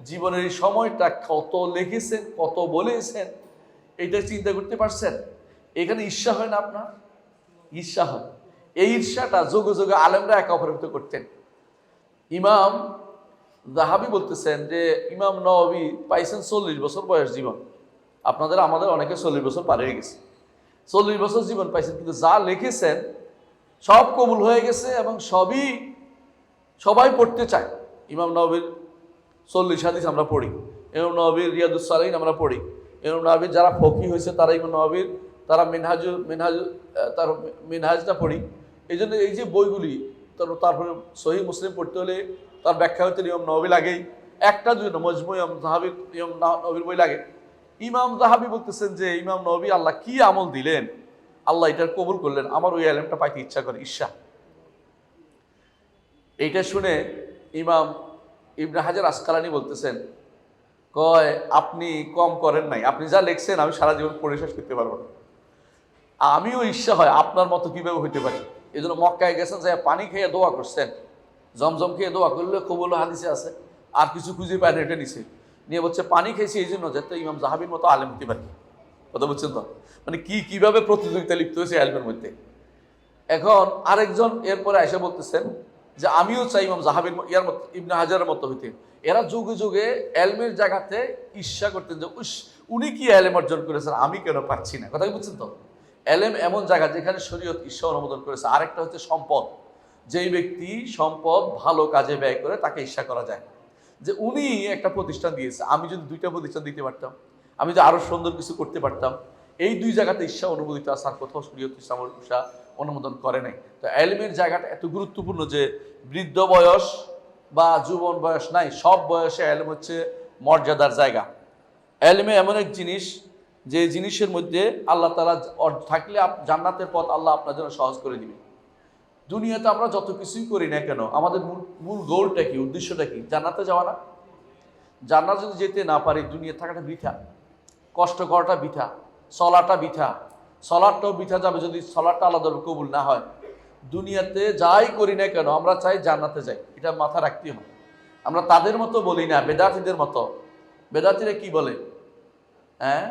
জীবনের এই সময়টা কত লিখেছেন, কত বলেছেন, এইটা চিন্তা করতে পারছেন? এখানে ঈর্ষা হয় না আপনার? ঈর্ষা হয়। এই ঈর্ষাটা যোগে যোগে আলেমরা একে অপরের ভিতর করতেন। ইমাম যাহাবি বলতেছেন যে ইমাম নওয়াবী পাইছেন 40 বছর বয়স জীবন, আপনাদের আমাদের অনেকে 40 বছর পার হয়ে গেছে, 40 বছর জীবন পাইছেন, কিন্তু যা লিখেছেন সব কবুল হয়ে গেছে এবং সবাই পড়তে চায়। ইমাম নওয়াবীর 40 হাদিস আমরা পড়ি, ইমাম নববীর রিয়াদুস সালিহিন আমরা পড়ি, ইমাম নববীর যারা ফকি হয়েছে তারা ইমাম নববীর তারা তার মিনহাজটা পড়ি। এই জন্য এই যে বইগুলি, তারপরে সহিহ মুসলিম পড়তে হলে তার ব্যাখ্যা হতে ইমাম নববী লাগেই, একটা দুই না, মজমু ইমাম যাহাবীর ইমাম নববীর বই লাগে। ইমাম যাহাবী বলতেছেন যে ইমাম নববী আল্লাহ কি আমল দিলেন, আল্লাহ এটার কবুল করলেন, আমার ওই আলেমটা পাইতে ইচ্ছা করে, ঈর্ষা। এইটা শুনে ইমাম ইবনে হাজার আসকালানি বলতেছেন, কয় আপনি কম করেন নাই, আপনি যা লিখছেন আমি সারা জীবন পড়ে শেষ করতে পারবো না, আমিও ঈর্ষা হয় আপনার মতো কিভাবে হইতে পারি। এই জন্য মক্কায় গেছেন, যে পানি খেয়ে দোয়া করছেন, জমজম খেয়ে দোয়া করলে কবুল হাদিসে আছে, আর কিছু খুঁজে পায় না, এটা নিছে নিয়ে বলছে পানি খেয়েছি এই জন্য যাতে ইমাম যাহাবীর মতো আলেম হতে পারি। কথা বুঝছেন তো, মানে কিভাবে প্রতিযোগিতা লিপ্ত হয়েছে আলেমের মধ্যে। এখন আরেকজন এরপরে এসে বলতেছেন যে আমিও চাই ইমাম যাহাবীর ইয়ার মতো, ইবনে হাজারের মতো হইতে। এরা যুগে যুগে এলমের জায়গাতে ঈর্ষা করতেন যে উনি কি এলেম অর্জন করেছেন, আমি কেন পাচ্ছি না। কথা কি বুঝছেন তো, এলেম এমন জায়গা যেখানে শরীয়ত ঈর্ষা অনুমোদন করেছে। আরেকটা হচ্ছে সম্পদ, যেই ব্যক্তি সম্পদ ভালো কাজে ব্যয় করে তাকে ঈর্ষা করা যায়, যে উনি একটা প্রতিষ্ঠান দিয়েছে, আমি যদি দুইটা প্রতিষ্ঠান দিতে পারতাম, আমি যদি আরো সুন্দর কিছু করতে পারতাম। এই দুই জায়গাতে ঈর্ষা অনুমোদিত আছে, আর কোথাও শরীয়ত ইসলামের ঈর্ষা অনুমোদন করে নাই। তো এলমের জায়গাটা এত গুরুত্বপূর্ণ যে বৃদ্ধ বয়স বা যুবন বয়স নাই, সব বয়সে এলম হচ্ছে মর্যাদার জায়গা। এলমে এমন এক জিনিস, যে জিনিসের মধ্যে আল্লাহ তাআলা থাকলে জান্নাতের পথ আল্লাহ আপনার জন্য সহজ করে দিবে। দুনিয়াতে আমরা যত কিছুই করি না কেন, আমাদের মূল গোলটা কি, উদ্দেশ্যটা কি? জান্নাতে যাওয়া না? জান্নাত যদি যেতে না পারি, দুনিয়া থাকাটা বৃথা, কষ্ট করাটা বৃথা, চলাটা বৃথা, সলাটটাও বৃথা যাবে যদি সলাটটা আলাদা কবুল না হয়। দুনিয়াতে যাই করি না কেন আমরা চাই জান্নাতে যাই, এটা মাথা রাখতে হয়। আমরা তাদের মতো বলি না, বেদাতীদের মতো। বেদাতীরা কি বলে? হ্যাঁ,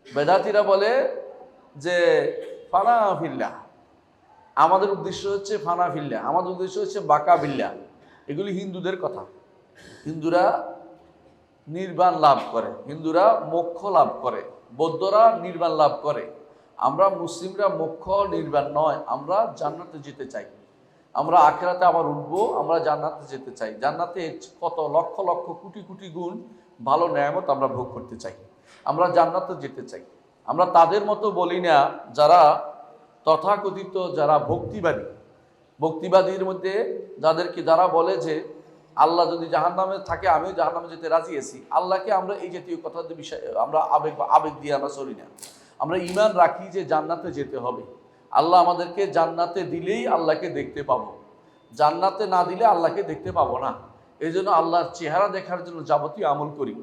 বেদাতীরা বলে যে ফানা ফিল্লাহ, আমাদের উদ্দেশ্য হচ্ছে ফানা ফিল্লাহ, আমাদের উদ্দেশ্য হচ্ছে বাকা বিল্লাহ। এগুলি হিন্দুদের কথা। হিন্দুরা নির্বাণ লাভ করে, হিন্দুরা মোক্ষ লাভ করে, বৌদ্ধরা নির্বাণ লাভ করে। আমরা মুসলিমরা মোক্ষ নির্বাণ নয়, আমরা জান্নাতে যেতে চাই। আমরা আখিরাতে আবার উঠবো, আমরা জান্নাতে যেতে চাই। জান্নাতে কত লক্ষ লক্ষ কোটি কোটি গুণ ভালো নেয়ামত আমরা ভোগ করতে চাই, আমরা জান্নাতে যেতে চাই। আমরা তাদের মতো বলি না যারা তথাকথিত যারা ভক্তিবাদী, ভক্তিবাদীর মধ্যে যারা বলে যে আল্লাহ যদি জাহান্নামে থাকে আমিও জাহান্নামে যেতে রাজি আছি। আল্লাহকে আমরা এই জাতীয় কথা বিষয়ে আমরা আবেগ দিয়ে আমরা চলি না। আমরা ঈমান রাখি যে জান্নাতে যেতে হবে। আল্লাহ আমাদেরকে জান্নাতে দিলেই আল্লাহকে দেখতে পাবো, জান্নাতে না দিলে আল্লাহকে দেখতে পাবো না। এই জন্য আল্লাহর চেহারা দেখার জন্য যাবতীয় আমল করি।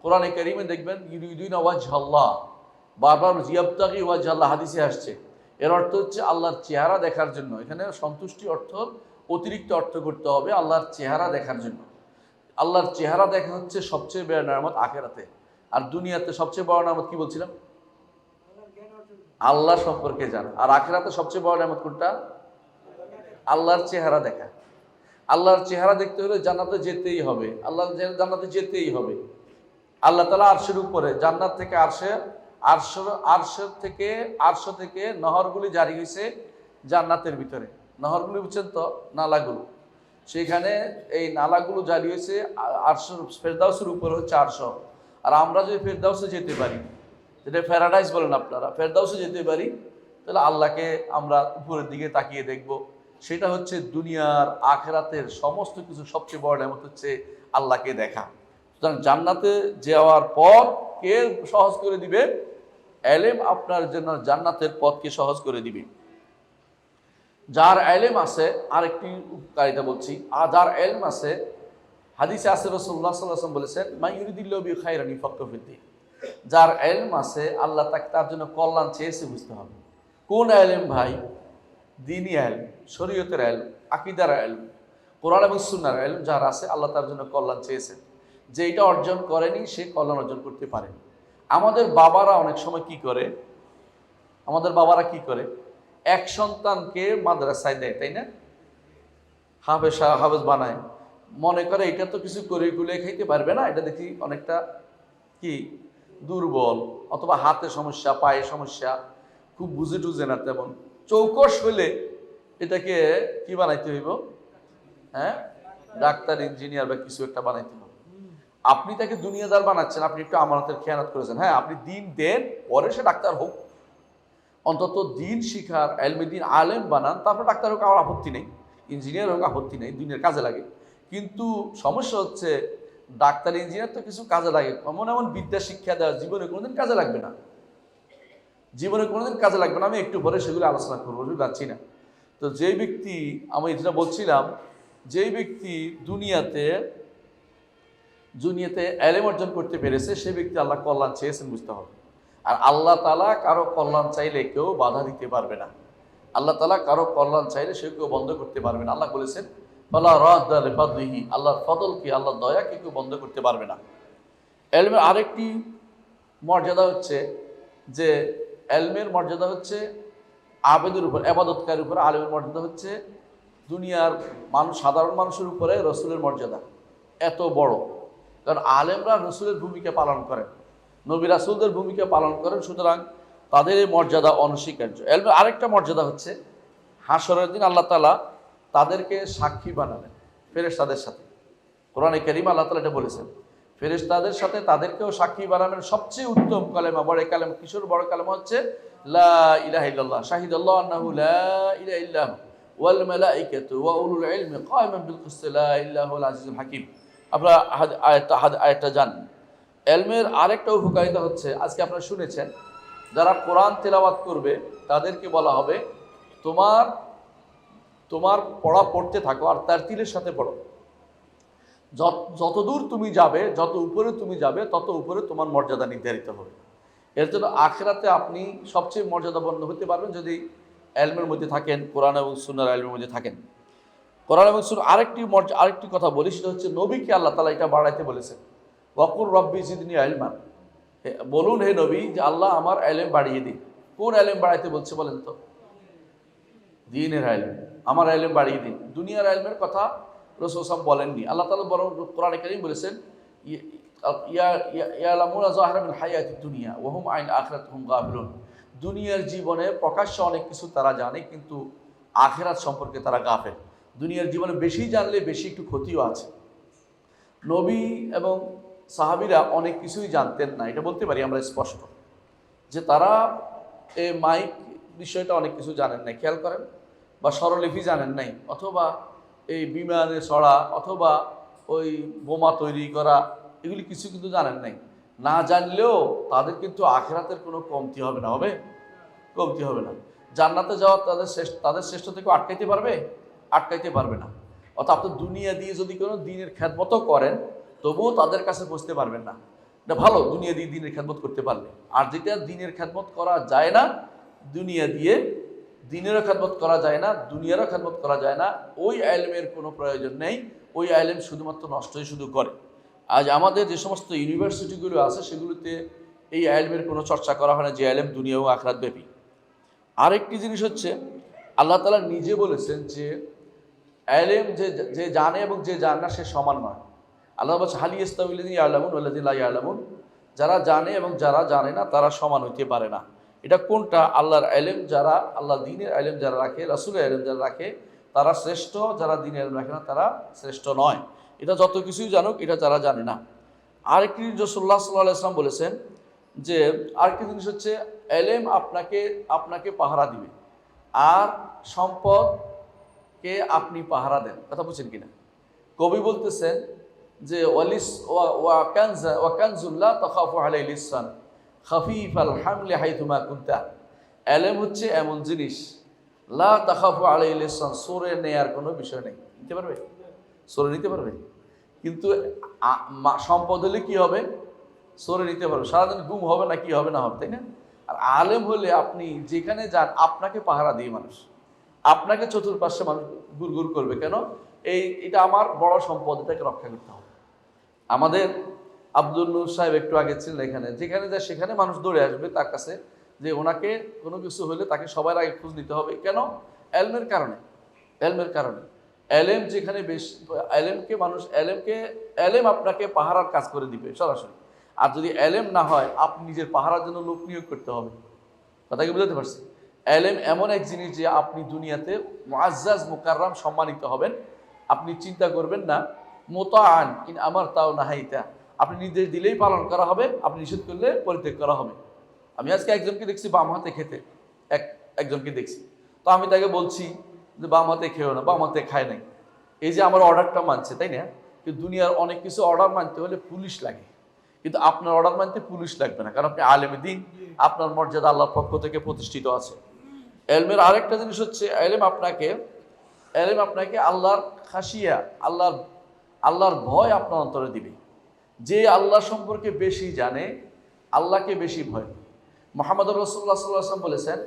কোরআনে কারীমে দেখবেন ইউরিদুনা ওয়াজহাল্লাহ, বারবার ইয়াবতাগি ওয়াজহাল্লাহ হাদিসে আসছে। এর অর্থ হচ্ছে আল্লাহর চেহারা দেখার জন্য। এখানে সন্তুষ্টি অর্থ অতিরিক্ত অর্থ করতে হবে আল্লাহর চেহারা দেখার জন্য। আল্লাহর চেহারা দেখা হচ্ছে সবচেয়ে বড় নিয়ামত আখিরাতে। আর দুনিয়াতে সবচেয়ে বড় নিয়ামত কি বলছিলাম? আল্লাহ সম্পর্কে জানা। আর আখিরাতে সবচেয়ে বড় নিয়ামত কোনটা? আল্লাহর চেহারা দেখা। আল্লাহর চেহারা দেখতে হলে জান্নাতে যেতেই হবে, আল্লাহ জান্নাতে যেতেই হবে। আল্লাহ তাআলা আরশের উপরে, জান্নাত থেকে আরশ থেকে নহরগুলি জারি হয়েছে জান্নাতের ভিতরে। নহরগুলি বুঝছেন তো, নালাগুলো, সেখানে এই নালাগুলো জারি হয়েছে আরশ, ফেরদাউসের উপরে হচ্ছে আরশ। আর আমরা যদি ফেরদাউসে যেতে পারি, যেটা প্যারাডাইস বলেন আপনারা, ফেরদাউসে যেতে পারি, তাহলে আল্লাহকে আমরা উপরের দিকে তাকিয়ে দেখব। সেটা হচ্ছে দুনিয়ার আখিরাতের সমস্ত কিছু সবচেয়ে বড় নিয়ামত হচ্ছে আল্লাহকে দেখা। সুতরাং জান্নাতে যাওয়ার পথ কে সহজ করে দিবে? এলেম আপনার জন্য জান্নাতের পথকে সহজ করে দিবে। যার এলেম আছে, আরেকটি উপকারিতা বলছি, যার এলম আছে, হাদিসে আছে রাসূলুল্লাহ সাল্লাল্লাহু আলাইহি ওয়াসাল্লাম বলেছেন মা ইউরিদিল্লাহু বি খাইরান ইয়াফাক্কিহু ফিদ্দীন। যার এলম আছে, আল্লাহ তার জন্য কল্যাণ চেয়েছে, বুঝতে হবে। কোন এলম ভাই? দ্বীনি এলম, শরীয়তের এলম, আকীদার এলম, কোরআন এবং সুন্নাহর এলম যার আছে, আল্লাহ তার জন্য কল্যাণ চেয়েছেন। যে এটা অর্জন করেনি সে কল্যাণ অর্জন করতে পারেনি। আমাদের বাবারা অনেক সময় কি করে? আমাদের বাবারা কি করে? এক সন্তানকে মাদ্রাসায় দেয়, তাই না? হাফেজ বানায়, মনে করে এটা তো কিছু করে গুলে খাইতে পারবে না, এটা দেখি অনেকটা কি দুর্বল, অথবা হাতে সমস্যা, পায়ে সমস্যা, খুব বুঝে টুঝে না তেমন। চৌকস হইলে এটাকে কি বানাইতে হইব? হ্যাঁ, ডাক্তার, ইঞ্জিনিয়ার বা কিছু একটা বানাইতে হবে। আপনি তাকে দুনিয়াদার বানাচ্ছেন, আপনি একটু আমানতের খেয়ানত করেছেন। হ্যাঁ, আপনি দিন দেন, পরে সে ডাক্তার হোক, অন্তত দিন শিখার এলমে দিন আলেম বানান, তারপর ডাক্তার হোক, আমার আপত্তি নেই, ইঞ্জিনিয়ার হোক, আপত্তি নেই, দিনের কাজে লাগে। কিন্তু সমস্যা হচ্ছে ডাক্তার ইঞ্জিনিয়ার তো কিছু কাজে লাগে, এমন এমন বিদ্যা শিক্ষা দেওয়া জীবনে কোনোদিন কাজে লাগবে না, জীবনে কোনোদিন কাজে লাগবে না। আমি একটু পরে সেগুলো আলোচনা করবো, যাচ্ছি না। তো যেই ব্যক্তি, আমি যেটা বলছিলাম, যেই ব্যক্তি দুনিয়াতে এলেম অর্জন করতে পেরেছে, সেই ব্যক্তি আল্লাহ কল্যাণ চেয়েছেন, বুঝতে হবে। আর আল্লাহ তাআলা কারো কল্যাণ চাইলে কেউ বাধা দিতে পারবে না। আল্লাহ তাআলা কারো কল্যাণ চাইলে সে কেউ বন্ধ করতে পারবে না। আল্লাহ বলেছেন ফালা রাদ্দা লিফাদলিহি, আল্লাহর ফদলকে, আল্লাহর দয়াকে কেউ বন্ধ করতে পারবে না। এলমের আরেকটি মর্যাদা হচ্ছে যে, এলমের মর্যাদা হচ্ছে আবেদের উপর, ইবাদতকারীর উপর। আলেমের মর্যাদা হচ্ছে দুনিয়ার মানুষ, সাধারণ মানুষের উপরে রসুলের মর্যাদা এত বড়। কারণ আলেমরা রসুলের ভূমিকা পালন করেন, নবী রাসূলদের ভূমিকা পালন করেন, সুতরাং তাদের এই মর্যাদা অনস্বীকার্য। এলমের আরেকটা মর্যাদা হচ্ছে হাসরের দিন আল্লাহ তাআলা তাদেরকে সাক্ষী বানাবেন ফেরেশতাদের সাথে। কোরআনে কারীমে আল্লাহ তাআলা এটা বলেছেন, ফেরেশতাদের সাথে তাদেরকেও সাক্ষী বানাবেন। সবচেয়ে উত্তম কালেমা, বড় কালেমা, কিশোর বড় কালেমা হচ্ছে লা ইলাহা ইল্লাল্লাহ, শাহিদাল্লাহু আন্নাহু লা ইলাহা ইল্লাহু ওয়াল মালাইকাতু ওয়া উলুল ইলমি কায়িমান বিল কিসত লা ইলাহা ইল্লাল আজিজুল হাকীম। আপনারা আয়াতটা জানেন। এলমের আরেকটা উপকারিতা হচ্ছে, আজকে আপনারা শুনেছেন, যারা কোরআন তেলাওয়াত করবে তাদেরকে বলা হবে তোমার পড়া পড়তে থাকো আর তারতিলের সাথে পড়ো। যত দূর তুমি যাবে, যত উপরে তুমি যাবে, তত উপরে তোমার মর্যাদা নির্ধারিত হবে। এর জন্য আখিরাতে আপনি সবচেয়ে মর্যাদাপন্ন হতে পারবেন যদি এলমের মধ্যে থাকেন, কোরআন এবং সুন্নাহর এলমের মধ্যে থাকেন। কোরআন এবং সুন্নাহ আরেকটি কথা বলি, সেটা হচ্ছে নবীকে আল্লাহ তাআলা এটা বাড়াইতে বলেছেন, ওয়াকুর রব্বি জিদনি ইলমান, বলুন হে নবী যে আল্লাহ আমার এলেম বাড়িয়ে দিন। কোন এলেম বাড়াইতে বলছে বলেন তো? দ্বীনের এলেম, আমার এলেম বাড়িয়ে দিন। দুনিয়ার এলেমের কথা রাসূল সাল্লাল্লাহু আলাইহি ওয়াসাল্লাম বলেননি। আল্লাহ তাআলা বরং কোরআনে কারীম বলেছেন ইয়ালামুনা যাহিরা মিন হায়াতিদ দুনিয়া ওয়া হুম আন আখিরাতিহিম গাফিলুন। দুনিয়ার জীবনে প্রকাশ্য অনেক কিছু তারা জানে, কিন্তু আখিরাত সম্পর্কে তারা গাফেল। দুনিয়ার জীবনে বেশি জানলে বেশি একটু ক্ষতিও আছে। নবী এবং সাহাবীরা অনেক কিছুই জানতেন না, এটা বলতে পারি আমরা স্পষ্ট, যে তারা এই মাইক বিষয়টা অনেক কিছু জানেন নাই, খেয়াল করেন, বা স্বরলিপি জানেন নাই, অথবা এই বিমানে চড়া, অথবা ওই বোমা তৈরি করা, এগুলি কিছু কিন্তু জানেন নাই। না জানলেও তাদের কিন্তু আখিরাতের কোনো কমতি হবে না, কমতি হবে না। জান্নাতে যাওয়া তাদের শ্রেষ্ঠ থেকে আটকাইতে পারবে না। অর্থাৎ আপনি দুনিয়া দিয়ে যদি কোনো দিনের খেদমতও করেন, তবুও তাদের কাছে পৌঁছতে পারবেন না। এটা ভালো, দুনিয়া দিয়ে দিনের খেদমত করতে পারলে। আর যেটা দিনের খেদমত করা যায় না, দুনিয়া দিয়ে দিনেরও খেদমত করা যায় না, দুনিয়ারও খেদমত করা যায় না, ওই ইলমের কোনো প্রয়োজন নেই। ওই ইলম শুধুমাত্র নষ্টই শুধু করে। আজ আমাদের যে সমস্ত ইউনিভার্সিটিগুলো আছে, সেগুলোতে এই ইলমের কোনো চর্চা করা হয় না, যে ইলম দুনিয়া ও আখিরাত ব্যাপী। আরেকটি জিনিস হচ্ছে, আল্লাহ তাআলা নিজে বলেছেন যে ইলম যে জানে এবং যে জানে না সে সমান নয়। আল্লাহ বলছে হাল ইয়াস্তাউইল্লাযিনা ইয়ালামুন ওয়াল্লাযিনা লা ইয়ালামুন, যারা জানে এবং যারা জানে না তারা সমান হইতে পারে না। এটা কোনটা? আল্লাহর ইলম যারা, আল্লাহ দ্বীনের ইলম যারা রাখে, রাসূলের ইলম যারা রাখে, তারা শ্রেষ্ঠ, যারা দ্বীনের ইলম রাখে না তারা শ্রেষ্ঠ নয়। এটা যত কিছুই জানুক, এটা যারা জানে না। আরেকটি রাসূলুল্লাহ সাল্লাল্লাহু আলাইহি ওয়াসাল্লাম বলেছেন যে আরেকটি জিনিস হচ্ছে, ইলম আপনাকে পাহারা দিবে, আর সম্পদকে আপনি পাহারা দেন। কথা বুঝছেন কিনা? কবি বলতেছেন যে ওয়া কানজুল্লাহ তাখাফু আলাইহি লিসান খাফিফাল হামলি হাইথুমা কুনতা। ইলম হচ্ছে এমন জিনিস, লা তাখাফু আলাইহি লিসান, সরে নেয়ার কোনো বিষয় নেই। নিতে পারবে? সরে নিতে পারবে। কিন্তু সম্পদ হলে কি হবে? সরে নিতে পারবে, সারাদিন গুম হবে না, কি হবে না হবে, তাই না? আর আলেম হলে আপনি যেখানে যান আপনাকে পাহারা দিয়ে মানুষ, আপনাকে চতুর্পাশে মানুষ গুড় করবে। কেন? এটা আমার বড় সম্পদ, এটাকে রক্ষা করতে হবে। আমাদের আব্দুল নূর সাহেব একটু আগে ছিলেন এখানে, যেখানে যায় সেখানে মানুষ দৌড়ে আসবে তার কাছে, যে ওনাকে কোনো কিছু হলে তাকে সবার আগে খোঁজ নিতে হবে। কেন? ইলমের কারণে। ইলম যেখানে বেশি, ইলম আপনাকে পাহারার কাজ করে দিবে সরাসরি। আর যদি ইলম না হয়, আপনি নিজের পাহারার জন্য লোক নিয়োগ করতে হবে। কথা কি বুঝতে পারছি? ইলম এমন এক জিনিস যে আপনি দুনিয়াতে মুআজ্জাজ মুকাররাম সম্মানিত হবেন। আপনি চিন্তা করবেন না, মুতাআন ইন আমারতা ওয়া নাহাইতা, আপনি নির্দেশ দিলেই পালন করা হবে, আপনি নিষেধ করলে পরিত্যাগ করা হবে। আমি আজকে একজনকে দেখছি বাম হাতে খেতে, একজনকে দেখছি, তো আমি তাকে বলছি যে বাম হাতে খেও না, বাম হাতে খায় নাই। এই যে আমার অর্ডারটা মানছে, তাই না? কিন্তু দুনিয়ার অনেক কিছু অর্ডার মানতে হলে পুলিশ লাগে, কিন্তু আপনার অর্ডার মানতে পুলিশ লাগবে না, কারণ আপনি আলেমে দ্বীন, আপনার মর্যাদা আল্লাহর পক্ষ থেকে প্রতিষ্ঠিত আছে। এলমের আরেকটা জিনিস হচ্ছে, এলেম আপনাকে আল্লাহর খাসিয়া, আল্লাহর ভয় আপনার অন্তরে দিবে। যে আল্লাহ সম্পর্কে বেশি জানে, আল্লাহকে বেশি ভয়। মুহাম্মদ রাসূলুল্লাহ সাল্লাল্লাহু আলাইহি ওয়াসাল্লাম বলেছেন,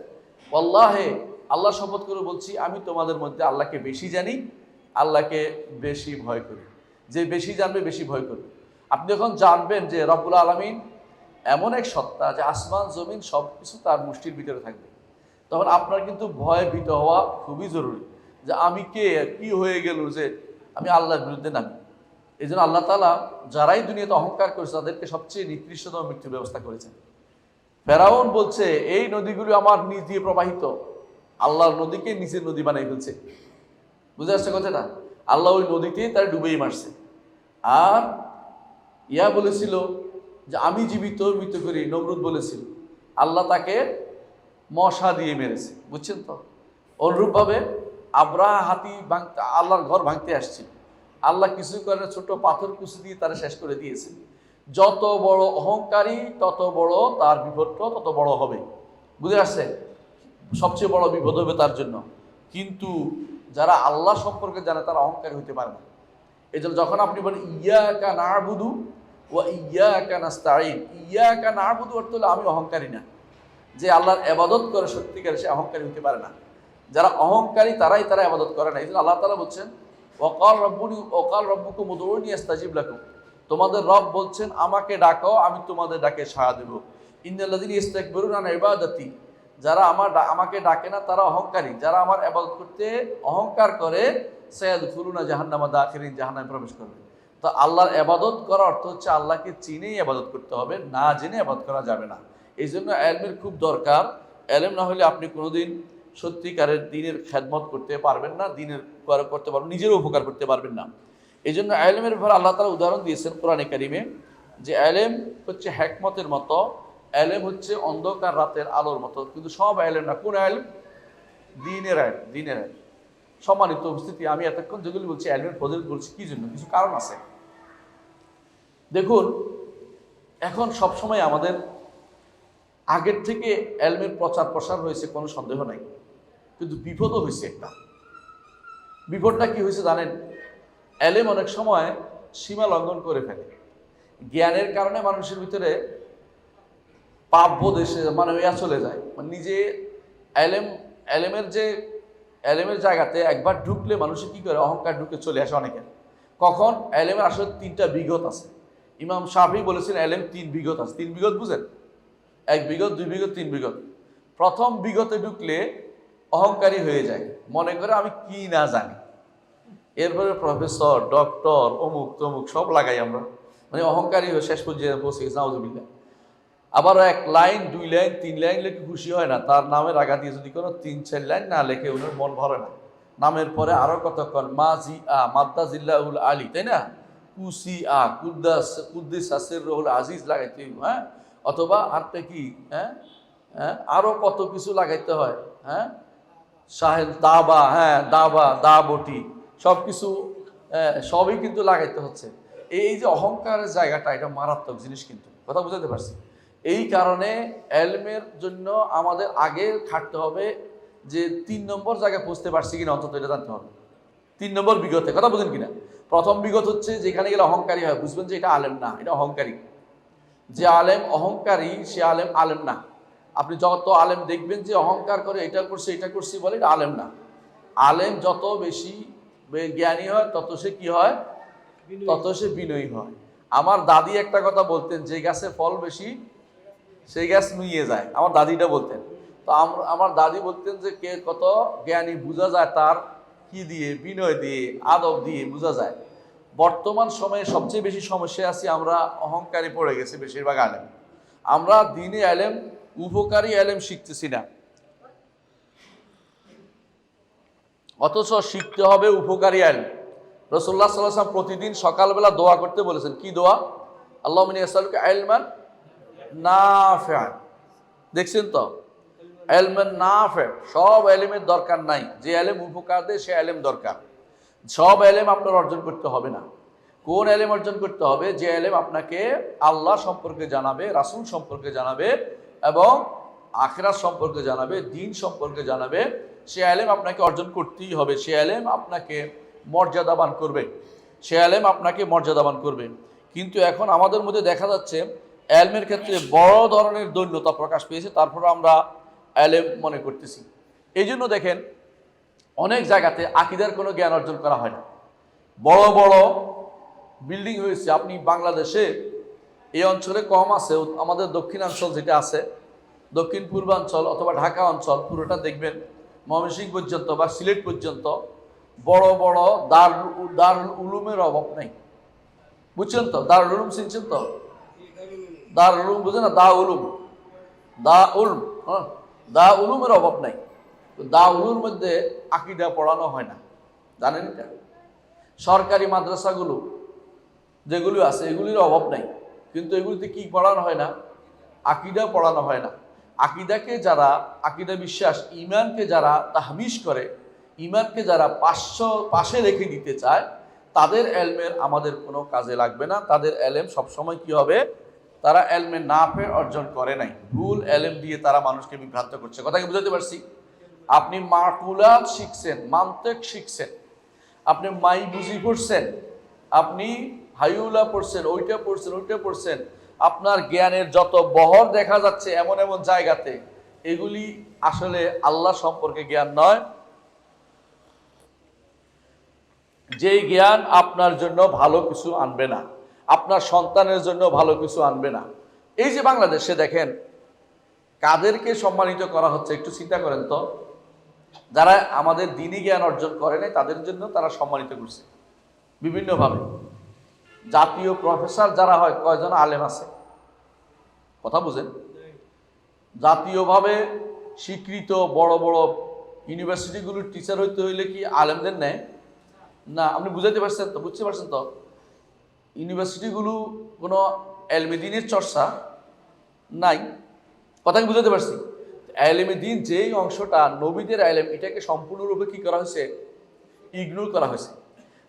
ওয়াল্লাহে, আল্লাহ শপথ করে বলছি, আমি তোমাদের মধ্যে আল্লাহকে বেশি জানি, আল্লাহকে বেশি ভয় করি। যে বেশি জানবে বেশি ভয় করবে। আপনি যখন জানবেন যে রব্বুল আলামিন এমন এক সত্তা যে আসমান জমিন সব কিছু তার মুষ্টির ভিতরে থাকবে, তখন আপনার কিন্তু ভয় ভীত হওয়া খুবই জরুরি, যে আমি কে, কি হয়ে গেল যে আমি আল্লাহর বিরুদ্ধে নামি। এই জন্য আল্লাহ তাআলা যারাই দুনিয়াতে অহংকার করেছে তাদেরকে সবচেয়ে নিকৃষ্টতম মৃত্যুর ব্যবস্থা করেছেন। ফেরাউন বলছে এই নদীগুলো আমার নিজ দিয়ে প্রবাহিত, আল্লাহর নদীকে নিচের নদী বানাই ফেলছে। বুঝে আসছে কথাটা? আল্লাহ ওই নদীতেই তার ডুবেই মারছে। আর বলেছিল যে আমি জীবিত মৃত করি, নমরুদ বলেছিল, আল্লাহ তাকে মশা দিয়ে মেরেছে। বুঝছেন তো? অনুরূপভাবে আব্রাহা হাতি ভাঙতে, আল্লাহর ঘর ভাঙতে আসছিল, আল্লাহ কিছু করে ছোট পাথর কুচি দিয়ে তারা শেষ করে দিয়েছে। যত বড় অহংকারী তত বড় তার বিপদটা তত বড় হবে। বুঝে আসছে? সবচেয়ে বড় বিপদ হবে তার জন্য। কিন্তু যারা আল্লাহ সম্পর্কে জানে তারা অহংকারী হতে পারে না। এই জন্য যখন আপনি বলেন ইয়াকা না'বুদু ওয়া ইয়াকা নাস্তাঈন, ইয়াকা না'বুদু অর্থ হলো আমি অহংকারী না। যে আল্লাহর ইবাদত করে সত্যিকারে সে অহংকারী হতে পারে না। যারা অহংকারী তারা ইবাদত করে না। এই জন্য আল্লাহ তাআলা বলছেন ওয়াকাল রব্বুকুম উদউনি আস্তাজিব লাকুম, তোমাদের রব বলছেন আমাকে ডাকো, আমি তোমাদের ডাকে সাড়া দেব। ইন্নাল্লাযীনা ইস্তাকবিরুনা আন ইবাদাতি, যারা আমাকে ডাকে না তারা অহংকারী, যারা আমার ইবাদত করতে অহংকার করে, সায়াদখুলুনা জাহান্নামা দাখিরিন, জাহান্নামে প্রবেশ করবে। তো আল্লাহর ইবাদত করার অর্থ হচ্ছে আল্লাহকে চিনেই ইবাদত করতে হবে, না জেনে ইবাদত করা যাবে না। এই জন্য ইলমের খুব দরকার। ইলম না হলে আপনি কোনোদিন সত্যিকারের দ্বীনের খেদমত করতে পারবেন না, দ্বীনের করতে পারবেন, নিজেরও উপকার করতে পারবেন না। এই জন্য ইলমের ব্যাপারে আল্লাহ তাআলা উদাহরণ দিয়েছেন কোরআনে কারিমে, যে ইলম হচ্ছে হিকমতের মতো, ইলম হচ্ছে অন্ধকার রাতের আলোর মতো। কিন্তু সব ইলম না। কোন ইলম? দ্বীনের ইলম। সম্মানিত উপস্থিতি, আমি এতক্ষণ যেগুলি বলছি ইলমের ফজিলত বলছি কি জন্য? কিছু কারণ আছে। দেখুন, এখন সবসময় আমাদের আগের থেকে ইলমের প্রচার প্রসার হয়েছে, কোনো সন্দেহ নাই, কিন্তু বিপদও হয়েছে একটা। বিপদটা কি হয়েছে জানেন? ইলম অনেক সময় সীমা লঙ্ঘন করে ফেলে। জ্ঞানের কারণে মানুষের ভিতরে পাপ বোধ এসে চলে যায়, নিজে ইলমের জায়গাতে একবার ঢুকলে মানুষের কি করে, অহংকার ঢুকে চলে আসে অনেকের। কখন? ইলমের আসলে 3টা বিগত আছে। ইমাম শাফি বলেছেন ইলম 3 বিগত আছে। 3 বিগত বুঝেন? 1 বিগত, 2 বিগত, 3 বিগত। প্রথম বিগতে ঢুকলে অহংকারী হয়ে যায়, মনে করে আমি কি না জানি। এরপরে প্রফেসর, ডক্টর, অমুক তমুক সব লাগাই আমরা, অহংকারী হয়ে শেষ পর্যন্ত পৌঁছে গেছে, নাউযুবিল্লাহ। আবার 1 লাইন, 2 লাইন, 3 লাইন লেখে খুশি হয় না, তার নামের আগা দিয়ে যদি কোনো 3-4 লাইন না লেখে ওনার মন ভরে না। নামের পরে আরো কতক্ষণ মাদ্দাজিল্লাহুল আলী, তাই না? কুসিআ, কুদ্দিস আসিরুল আজিজ লাগাইতে, হ্যাঁ, অথবা আরটা কি, হ্যাঁ হ্যাঁ আরো কত কিছু লাগাইতে হয়, হ্যাঁ, শাহেদ দাবা, হ্যাঁ দাবা, দাবটি, সব কিছু সবই কিন্তু লাগাইতে হচ্ছে। এই যে অহংকারের জায়গাটা, এটা মারাত্মক জিনিস, কিন্তু কথা বুঝাতে পারছি। এই কারণে ইলমের জন্য আমাদের আগে খাটতে হবে যে 3 নম্বর জায়গায় পৌঁছতে পারছি কিনা, অন্তত এটা জানতে হবে। 3 নম্বর বিগতে, কথা বুঝেন কিনা? প্রথম বিগত হচ্ছে যেখানে গেলে অহংকারী হয়, বুঝবেন যে এটা আলেম না, এটা অহংকারী। যে আলেম অহংকারী সে আলেম না। আপনি যত আলেম দেখবেন যে অহংকার করে, এটা করছে এটা করছি বলে, এটা আলেম না। আলেম যত বেশি জ্ঞানী হয় তত সে কি হয়, তত সে বিনয়ী হয়। আমার দাদি একটা কথা বলতেন, যে গাছে ফল বেশি সেই গাছ নুইয়ে যায়, আমার দাদিটা বলতেন। তো আমার দাদি বলতেন যে কে কত জ্ঞানী বোঝা যায় তার কি দিয়ে, বিনয় দিয়ে, আদব দিয়ে বোঝা যায়। বর্তমান সময়ে সবচেয়ে বেশি সমস্যায় আছি আমরা, অহংকারী পড়ে গেছে বেশিরভাগ আলেম। আমরা দ্বীনি ইলম, উপকারী ইলম শিখতেছি না, অথচ শিখতে হবে উপকারী ইলম। রাসূলুল্লাহ সাল্লাল্লাহু আলাইহি ওয়াসাল্লাম প্রতিদিন সকালবেলা দোয়া করতে বলেছেন। কি দোয়া? আল্লাহুম্মা ইন্নী আসআলুকা ইলমান নাফিআন। দেখছেন তো, ইলমান নাফি, সব ইলমের দরকার নাই, যে ইলম উপকার দেয় সে ইলম দরকার। সব ইলম আপনার অর্জন করতে হবে না। কোন ইলম অর্জন করতে হবে? যে ইলম আপনাকে আল্লাহ সম্পর্কে জানাবে, রাসূল সম্পর্কে জানাবে এবং আখিরাত সম্পর্কে জানাবে, দ্বীন সম্পর্কে জানাবে, সে ইলম আপনাকে অর্জন করতেই হবে। সে ইলম আপনাকে মর্যাদাবান করবে, সে ইলম আপনাকে মর্যাদাবান করবে। কিন্তু এখন আমাদের মধ্যে দেখা যাচ্ছে ইলমের ক্ষেত্রে বড় ধরনের দৈন্যতা প্রকাশ পেয়েছে, তারপরে আমরা ইলম মনে করতেছি। এই জন্য দেখেন অনেক জায়গাতে আকীদার কোনো জ্ঞান অর্জন করা হয় না। বড় বড় বিল্ডিং হয়েছে, আপনি বাংলাদেশে এই অঞ্চলে কম আছে, আমাদের দক্ষিণাঞ্চল যেটা আছে, দক্ষিণ পূর্বাঞ্চল অথবা ঢাকা অঞ্চল পুরোটা দেখবেন ময়মনসিংহ পর্যন্ত বা সিলেট পর্যন্ত বড় বড় দারুল উলুমের অভাব নেই। বুঝছেন তো? দারুল উলুম চিনছেন তো? দারুল উলুম বুঝেন না? দা উলুম, হ্যাঁ, দা উলুমের অভাব নাই। দা উলুমের মধ্যে আকীদা পড়ানো হয় না, জানেন এটা? সরকারি মাদ্রাসাগুলো যেগুলো আছে এগুলির অভাব নাই, কিন্তু এগুলিতে কি পড়ানো হয় না? আকীদা পড়ানো হয় না। আকীদাকে যারা, আকীদা বিশ্বাস, ঈমানকে যারা তাহমিশ করে, ঈমানকে যারা পাশে রেখে দিতে চায়, তাদের ইলমের আমাদের কোনো কাজে লাগবে না। তাদের ইলম সবসময় কি হবে? তারা ইলমে নাফে অর্জন করে নাই, ভুল ইলম দিয়ে তারা মানুষকে বিভ্রান্ত করছে। কথা কি বুঝাতে পারছি? আপনি মাকুলাত শিখছেন, মান্তিক শিখছেন, আপনি মাই বুঝি পড়ছেন, আপনি হাইউলা পড়ছেন, ওইটা পড়ছেন, আপনার জ্ঞানের যত বহর দেখা যাচ্ছে এমন এমন জায়গাতে, এগুলি আসলে আল্লাহ সম্পর্কে জ্ঞান নয়, যেই জ্ঞান আপনার জন্য ভালো কিছু আনবে না, আপনার সন্তানের জন্য ভালো কিছু আনবে না। এই যে বাংলাদেশে দেখেন কাদেরকে সম্মানিত করা হচ্ছে, একটু চিন্তা করেন তো। যারা আমাদের দ্বীনি জ্ঞান অর্জন করে নাই তাদের জন্য তারা সম্মানিত করছে বিভিন্নভাবে। জাতীয় প্রফেসর যারা হয়, কয়জন আলেম আছে? কথা বুঝেন? জাতীয়ভাবে স্বীকৃত বড় বড় ইউনিভার্সিটিগুলোর টিচার হইতে হইলে কি আলেমদের নেয় না? আপনি বুঝাইতে পারছেন তো? বুঝতে পারছেন তো? ইউনিভার্সিটিগুলো কোনো ইলমে দ্বীনের চর্চা নাই। কথা কি বুঝাতে পারছি? ইলমে দ্বীন যেই অংশটা নবীদের ইলম, এটাকে সম্পূর্ণরূপে কি করা হয়েছে? ইগনোর করা হয়েছে।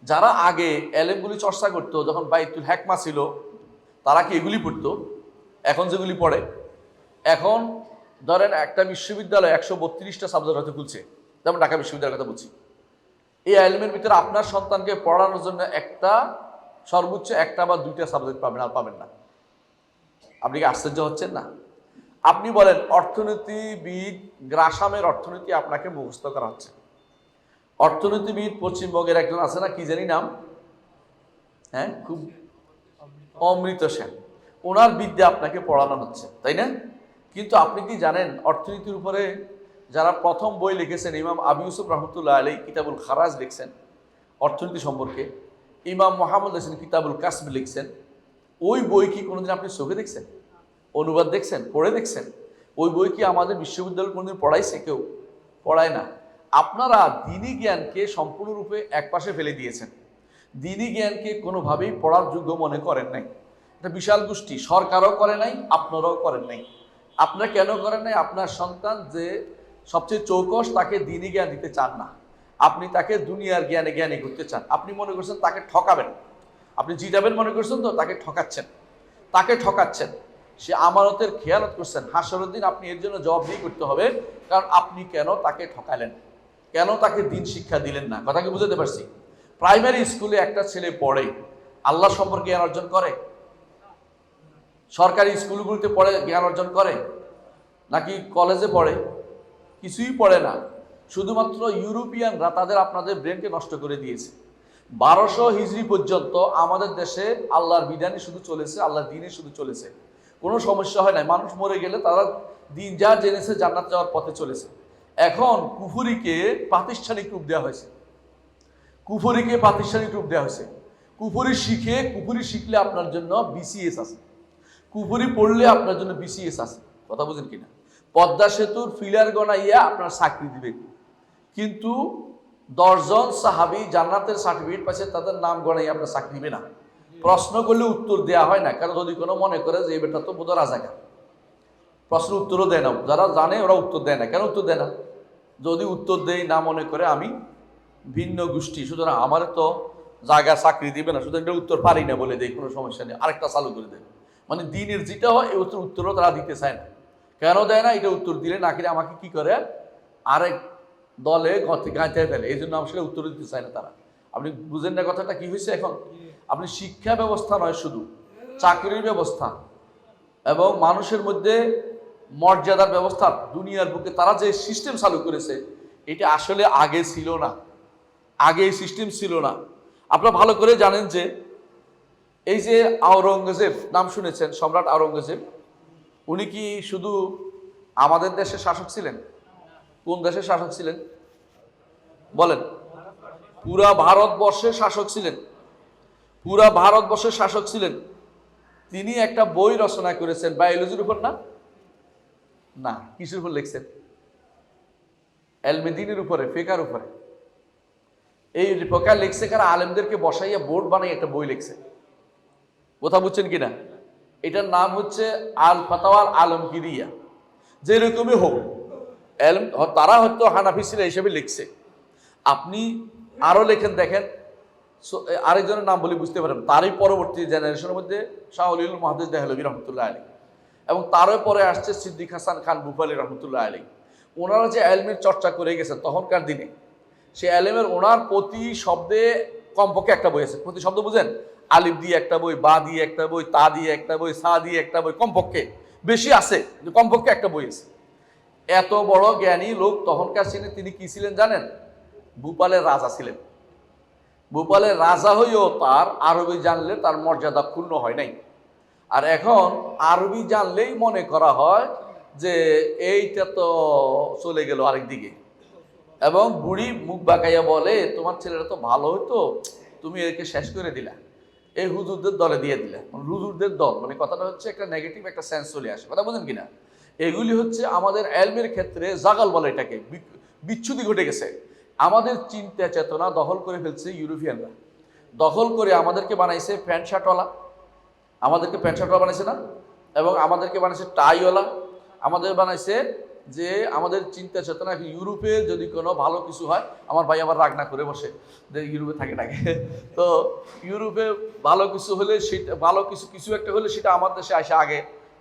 যারা আগে ইলমগুলি চর্চা করতো, যখন বাইতুল হিকমা ছিল, তারা কি এগুলি পড়তো? এখন যেগুলি পড়ে, এখন ধরেন একটা বিশ্ববিদ্যালয় 132টা সাবজেক্ট হয়তো খুলছে, যেমন ঢাকা বিশ্ববিদ্যালয়ের কথা বলছি। এই ইলমের ভিতরে আপনার সন্তানকে পড়ানোর জন্য সর্বোচ্চ একটা বা দুইটা সাবজেক্ট পাবেন, আর পাবেন না। আপনি কি আশ্চর্য হচ্ছেন না? আপনি বলেন অর্থনীতিবিদ, গ্রাসামের অর্থনীতি আপনাকে মুখস্থ করা হচ্ছে। অর্থনীতিবিদ পশ্চিমবঙ্গের একজন আছে না, কি জানি নাম, হ্যাঁ, খুব অমৃত সেন, ওনার বিদ্যা আপনাকে পড়ানো হচ্ছে, তাই না? কিন্তু আপনি কি জানেন অর্থনীতির উপরে যারা প্রথম বই লিখেছেন, ইমাম আবু ইউসুফ রহমতুল্লাহ আলাই কিতাবুল খারাজ লিখছেন অর্থনীতি সম্পর্কে, ইমাম মোহাম্মদ হোসেন কিতাবুল কাসব লিখছেন। ওই বই কি কোনোদিন আপনি চোখে দেখছেন? অনুবাদ দেখছেন? পড়ে দেখছেন? ওই বই কি আমাদের বিশ্ববিদ্যালয় কোনোদিন পড়াইছে? কেউ পড়ায় না। আপনারা দ্বীনি জ্ঞানকে সম্পূর্ণরূপে একপাশে ফেলে দিয়েছেন, দ্বীনি জ্ঞানকে কোনোভাবেই পড়ার যোগ্য মনে করেন নাই। এটা বিশাল গোষ্ঠী, সরকারও করে নাই, আপনারাও করেন নাই। আপনারা কেন করেন নাই? আপনার সন্তান যে সবচেয়ে চৌকস, তাকে দ্বীনি জ্ঞান দিতে চান না, আপনি তাকে দুনিয়ার জ্ঞানী করতে চান। আপনি মনে করছেন তাকে ঠকাবেন, আপনি জিতাবেন মনে করছেন, তো তাকে ঠকাচ্ছেন। সে আমানতের খেয়ানত করছেন। হাসরের দিন আপনি এর জন্য জবাবদিহি করতে হবে, কারণ আপনি কেন তাকে ঠকালেন, কেন তাকে দ্বীন শিক্ষা দিলেন না। কথা কি বুঝতে পারছি? প্রাইমারি স্কুলে একটা ছেলে পড়ে, আল্লাহ সম্পর্কে জ্ঞান অর্জন করে? সরকারি স্কুলগুলোতে পড়ে জ্ঞান অর্জন করে? নাকি কলেজে পড়ে? কিছুই পড়ে না। শুধুমাত্র ইউরোপিয়ানরা আপনাদের ব্রেনকে নষ্ট করে দিয়েছে। 1200 হিজরি পর্যন্ত আমাদের দেশে আল্লাহর বিধানই শুধু চলেছে, আল্লাহর দ্বীনই শুধু চলেছে, কোনো সমস্যা হয় না। মানুষ মরে গেলে তারা দ্বীন যা জেনেছে জান্নাত যাওয়ার পথে চলেছে। এখন কুফরিকে প্রাতিষ্ঠানিক রূপ দেওয়া হয়েছে, কুফরি শিখলে আপনার জন্য বিসিএস আছে, কুফরি পড়লে আপনার জন্য বিসিএস আছে। কথা বুঝেন কিনা? পদ্মা সেতুর ফিলার গনাইয়া আপনার চাকরি দিবে, কিন্তু 10 জন সাহাবী জান্নাতের সার্টিফিকেট পাচ্ছে, তাদের নাম গনাইয়া আপনার চাকরি দিবে না। প্রশ্ন করলে উত্তর দেওয়া হয় না, কারণ যদি কোনো মনে করে যে এই বেটা তো বোধ রাজাকার, প্রশ্ন উত্তরও দেয় না, যারা জানে ওরা উত্তর দেয় না। কেন উত্তর দেয় না? যদি উত্তর দেয় না মনে করে আমি ভিন্ন গোষ্ঠী, সুতরাং আমার তো জায়গা চাকরি দিবে না, সুতরাং এটা উত্তর পারি না বলে দেয়, কোনো সমস্যা নেই, আরেকটা চালু করে দেয়। মানে দিনের যেটা হয় এই উত্তরও তারা দিতে চায় না। কেন দেয় না? এটা উত্তর দিলে নাকি আমাকে কি করে আরেক দলে গাঁথে ফেলে, এই জন্য আসলে উত্তর দিতে চায় না তারা। আপনি বুঝেন না কথাটা কি হয়েছে এখন? আপনি শিক্ষা ব্যবস্থা নয়, শুধু চাকরির ব্যবস্থা এবং মানুষের মধ্যে মর্যাদার ব্যবস্থা, দুনিয়ার বুকে তারা যে সিস্টেম চালু করেছে এটা আসলে আগে ছিল না, আগে এই সিস্টেম ছিল না। আপনারা ভালো করে জানেন যে এই যে আওরঙ্গজেব নাম শুনেছেন, সম্রাট আওরঙ্গজেব, উনি কি শুধু আমাদের দেশের শাসক ছিলেন? কোন দেশের শাসক ছিলেন বলেন? পুরা ভারতবর্ষের শাসক ছিলেন, পুরা ভারতবর্ষের শাসক ছিলেন। তিনি একটা বই রচনা করেছেন বায়োলজির উপর, না না কিসের উপর লিখছেন? এলমেদিনের উপরে, ফিকার উপরে। এই ফিকা লিখছে কারা? আলেমদেরকে বসাইয়া বোর্ড বানাই একটা বই লিখছে। কথা বুঝছেন কিনা? এটার নাম হচ্ছে আল ফাতাওয়াল আলমগিরিয়া। যেরকমই হোক, তারা হয়তো হানাফি ছিল হিসেবে লিখছে। আপনি আরো লেখেন, দেখেন আরেকজনের নাম বলে বুঝতে পারেন, তারই পরবর্তী জেনারেশনের মধ্যে শাহ ওলিউল মুহাদ্দিস দেহলভী রহমতুল্লাহ আলী, এবং তারও পরে আসছে সিদ্দিক হাসান খান বুফালি রহমতুল্লাহ আলী। ওনারা যে এলমের চর্চা করে গেছেন তখনকার দিনে, সে এলমের ওনার প্রতি শব্দে কমপক্ষে একটা বই আছে। প্রতি শব্দ বুঝেন? আলিফ দিয়ে একটা বই, বা দিয়ে একটা বই, তা দিয়ে একটা বই, সা দিয়ে একটা বই, কমপক্ষে, বেশি আছে কমপক্ষে একটা বই আছে। এত বড় জ্ঞানী লোক তখনকার দিনে তিনি কি ছিলেন জানেন? ভূপালের রাজা ছিলেন। ভূপালের রাজা হইও তার আরবি জানলে তার মর্যাদা ক্ষুণ্ণ হয় নাই। আর এখন আরবি জানলেই মনে করা হয় যে এইটা তো চলে গেল আরেক দিকে, এবং বুড়ি মুখ বাঁকাইয়া বলে তোমার ছেলেরা তো ভালো হইতো, তুমি একে শেষ করে দিলা, এই হুজুরদের দলে দিয়ে দিলা। হুজুরদের দল মানে কথাটা হচ্ছে একটা নেগেটিভ একটা সেন্স চলে আসে, কথা বুঝেন কিনা? এগুলি হচ্ছে আমাদের এলমের ক্ষেত্রে জাগাল বলে, এটাকে বিচ্ছুতি ঘটে গেছে। আমাদের চিন্তা চেতনা দখল করে ফেলছে ইউরোপিয়ানরা, দখল করে আমাদেরকে বানাইছে প্যান্ট শার্টওয়ালা, আমাদেরকে প্যান্ট শার্টওয়ালা বানাইছে না, এবং আমাদেরকে বানাইছে টাইওয়ালা, আমাদের বানাইছে যে আমাদের চিন্তা চেতনা। ইউরোপে যদি কোনো ভালো কিছু হয়, আমার ভাই আবার রাগ না করে বসে যে ইউরোপে থাকে তো ইউরোপে ভালো কিছু হলে সেটা ভালো কিছু একটা হলে সেটা আমার দেশে আসে আগে,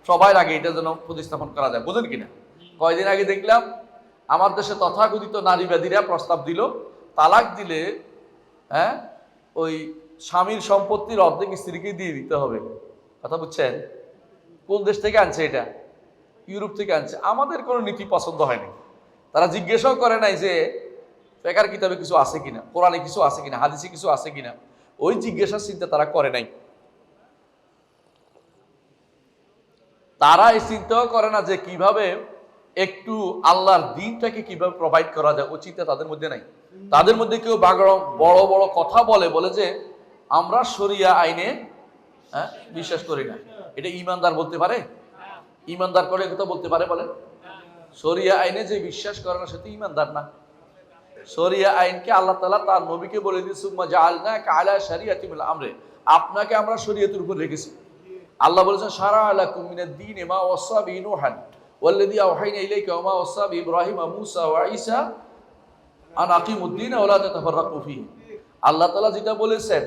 সবাই আগে এটা যেন প্রতিস্থাপন করা যায়, বুঝেন কিনা? কয়দিন আগে দেখলাম আমার দেশে তথাকথিত নারীবাদীরা প্রস্তাব দিল তালাক দিলে ওই স্বামীর সম্পত্তির অর্ধেক স্ত্রীকে দিয়ে দিতে হবে। কথা বুঝছেন? কোন দেশ থেকে আনছে এটা? ইউরোপ থেকে আনছে। আমাদের কোনো নীতি পছন্দ হয়নি। তারা জিজ্ঞাসাও করে নাই যে ফিকহের কিতাবে কিছু আছে কিনা, কোরআনে কিছু আছে কিনা, হাদিসে কিছু আছে কিনা, ওই জিজ্ঞাসার চিন্তা তারা করে নাই। তারা এই চিন্তাও করে না যে কিভাবে একটু আল্লাহর দিনটাকে কিভাবে প্রোভাইড করা যায়, ও চিন্তা তাদের মধ্যে নাই। তাদের মধ্যে কেউ বড় বড় কথা বলে যে আমরা শরিয়া আইনে বিশ্বাস করি না। এটা ইমানদার বলতে পারে? ইমানদার করে কথা বলতে পারে? বলেন, শরিয়া আইনে যে বিশ্বাস করে না সে তো ইমানদার না। শরিয়া আইনকে আল্লাহ তাআলা তার নবীকে বলে দিয়েছে, সুম্মা জাআলনাকা আলা শারিআতিল আমরে, আপনাকে আমরা শরীয়তের উপর রেখেছি। আল্লাহ বলেছেন শারা লাকুম মিনাদ দীন মা ওয়াসা বিহি নূহান ওয়াল্লাযী আওহাইনা ইলাইকা ওয়া মা ওয়াসা বিহি ইব্রাহিম মূসা ওয়া ঈসা আন আকিমুদ্দিন ওয়া লা তাতাফাররাকু ফীহি। আল্লাহ তাআলা যেটা বলেছেন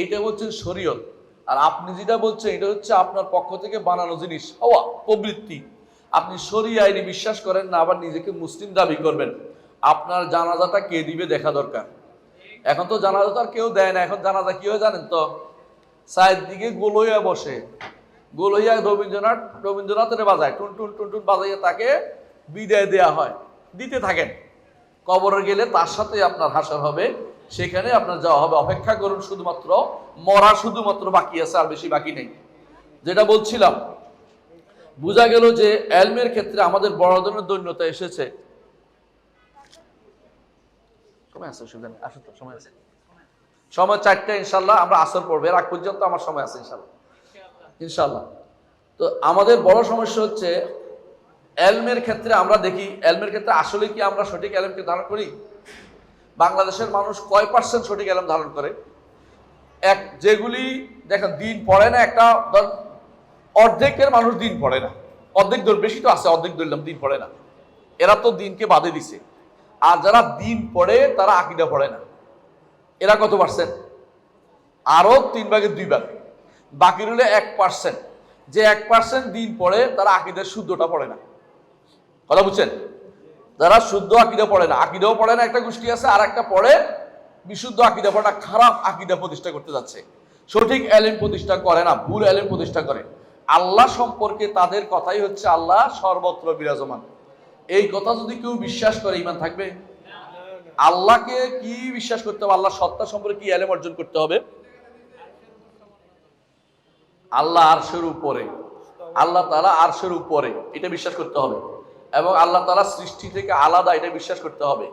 এইটা হচ্ছে শরীয়ত, আর আপনি যেটা বলছেন এটা হচ্ছে আপনার পক্ষ থেকে বানানো জিনিস, হওয়া প্রবৃত্তি। আপনি শরিয়া আইনে বিশ্বাস করেন না, আবার নিজেকে মুসলিম দাবি করবেন। আপনার জানাজাটা কে দিবে দেখা দরকার। এখন তো জানাজা তো আর কেউ দেয় না। এখন জানাজা কি হয় জানেন তো? সাইড দিকে গোলইয়া বসে, গোলইয়া রবীন্দ্রনাথের বাজায় টুন টুন টুন টুন বাজাইয়া তাকে বিদায় দেয়া হয়। দিতে থাকেন, কবরে গেলে তার সাথে আপনার হাসর হবে, সেখানে আপনার যাওয়া হবে। অপেক্ষা করুন, শুধুমাত্র মরা শুধুমাত্র বাকি আছে, আর বেশি বাকি নেই। যেটা বলছিলাম, বোঝা গেল যে এলমের ক্ষেত্রে আমাদের বড় ধরনের দৈন্যতা এসেছে। সময় আছে, আসুন তো, সময় আছে, সময় 4টা, ইনশাল্লাহ আমরা আসর পড়বে, এর আগ পর্যন্ত আমার সময় আছে ইনশাল্লাহ। তো আমাদের বড় সমস্যা হচ্ছে এলমের ক্ষেত্রে আমরা দেখি, এলমের ক্ষেত্রে আসলে কি আমরা সঠিক এলমকে ধারণ করি? বাংলাদেশের মানুষ কয় % সঠিক এলম ধারণ করে? যেগুলি দেখেন দিন পড়ে না, একটা অর্ধেকের মানুষ দিন পড়ে না, অর্ধেক বেশি তো আছে, অর্ধেক ধরলাম দিন পড়ে না, এরা তো দিনকে বাদে দিছে। আর যারা দিন পড়ে তারা আকীদা পড়ে না, এরা কত পার্সেন্ট? আরো 3/2 বাকি রইলে 1%। যে 1% দিন পড়ে তারা আকীদার শুদ্ধটা পড়ে না। কথা বুঝছেন? যারা শুদ্ধ আকীদা পড়ে না, আকীদাও পড়ে না একটা গোষ্ঠী আছে, আর একটা পড়ে বিশুদ্ধ আকীদা পড়ে না, খারাপ আকীদা প্রতিষ্ঠা করতে যাচ্ছে, সঠিক এলেম প্রতিষ্ঠা করে না, ভুল এলেম প্রতিষ্ঠা করে। আল্লাহ সম্পর্কে তাদের কথাই হচ্ছে আল্লাহ সর্বত্র বিরাজমান। এই কথা যদি কেউ বিশ্বাস করে ঈমান থাকবে? আল্লাহকে কি বিশ্বাস করতে হবে? আল্লাহ সত্তা সম্পর্কে কি এলেম অর্জন করতে হবে? আল্লাহ আরশের উপরে, আল্লাহ তাআলা আরশের উপরে, এটা বিশ্বাস করতে হবে। এবং আল্লাহ তাআলা সৃষ্টি থেকে আলাদা, এটা বিশ্বাস করতে হবে।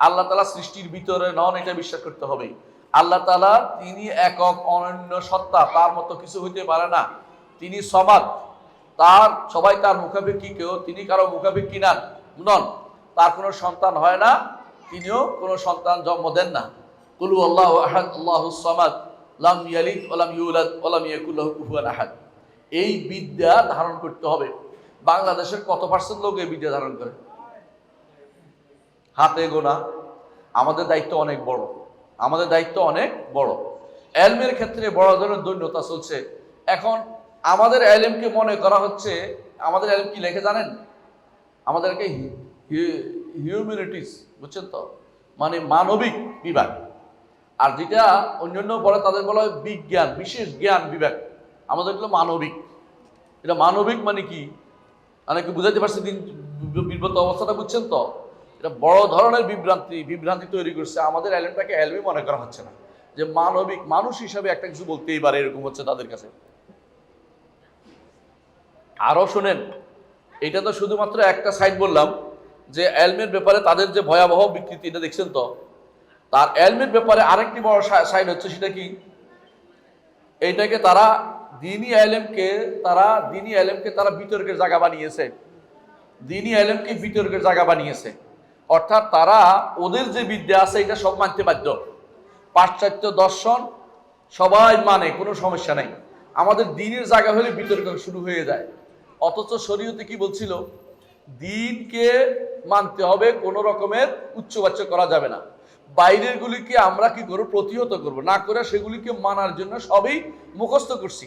আল্লাহ তাআলা সৃষ্টির ভিতরে নন, এটা বিশ্বাস করতে হবে। আল্লাহ তাআলা তিনি একক অনন্য সত্তা, তার মতো কিছু হইতে পারে না। তিনি সমাদ, তার সবাই তার মুখাপেক্ষী, কেউ তিনি কারো মুখাপেক্ষী নন। তার কোনো সন্তান হয় না, তিনিও কোনো সন্তান জন্ম দেন না। কুল আল্লাহু আহাদ আল্লাহুস সামাদ লাম ইয়ালিদ ওয়া লাম ইউলাদ ওয়া লাম ইয়াকুল লাহু কুফুয়ান আহাদ। এই বিদ্যা ধারণ করতে হবে। বাংলাদেশের কত পার্সেন্ট লোক এই বিদ্যা ধারণ করে? হাতে গোনা। আমাদের দায়িত্ব অনেক বড়, আমাদের দায়িত্ব অনেক বড়। এলমের ক্ষেত্রে বড় ধরনের দৈন্যতা চলছে এখন। আমাদের এলেমকে মনে করা হচ্ছে, আমাদের এলেম কি লেখে জানেন? আমাদেরকে হিউম্যানিটিস, বুঝছেন তো, মানে মানবিক বিভাগ। আর যেটা অন্যান্য পড়ে তাদের বলা হয় বিজ্ঞান, বিশেষ জ্ঞান বিভাগ। আমাদের এগুলো মানবিক। এটা মানবিক মানে কি, অনেকে বুঝাইতে পারছে দিন বিব্রত অবস্থাটা, বুঝছেন তো? এটা বড় ধরনের বিভ্রান্তি তৈরি করছে। আমাদের এলেমটাকে এলমই মনে করা হচ্ছে না, যে মানবিক মানুষ হিসাবে একটা কিছু বলতেই পারে, এরকম হচ্ছে তাদের কাছে। আরো শুনেন, এটা তো শুধুমাত্র একটা সাইড বললাম, যে এলমের ব্যাপারে তাদের যে ভয়াবহ বিকৃতি, এটা দেখছেন তো। তার এলমের ব্যাপারে আরেকটি বড় সাইড হচ্ছে, সেটা কি? এইটাকে তারা দিনী এলেমকে তারা বিতর্কের জায়গা বানিয়েছে। দিনী এলেমকে বিতর্কের জায়গা বানিয়েছে। অর্থাৎ তারা ওদের যে বিদ্যা আছে এটা সব মানতে বাধ্য। পাশ্চাত্য দর্শন সবাই মানে, কোনো সমস্যা নেই। আমাদের দিনের জায়গা হলে বিতর্ক শুরু হয়ে যায়। অথচ শরীয়তে কি বলছিল? দিনকে মানতে হবে, কোনো রকমের উচ্চবাচ্য করা যাবে না। বাইরের গুলিকে আমরা কি করব? প্রতিহত করব, না করে সেগুলিকে মানার জন্য সবই মুখস্থ করছি।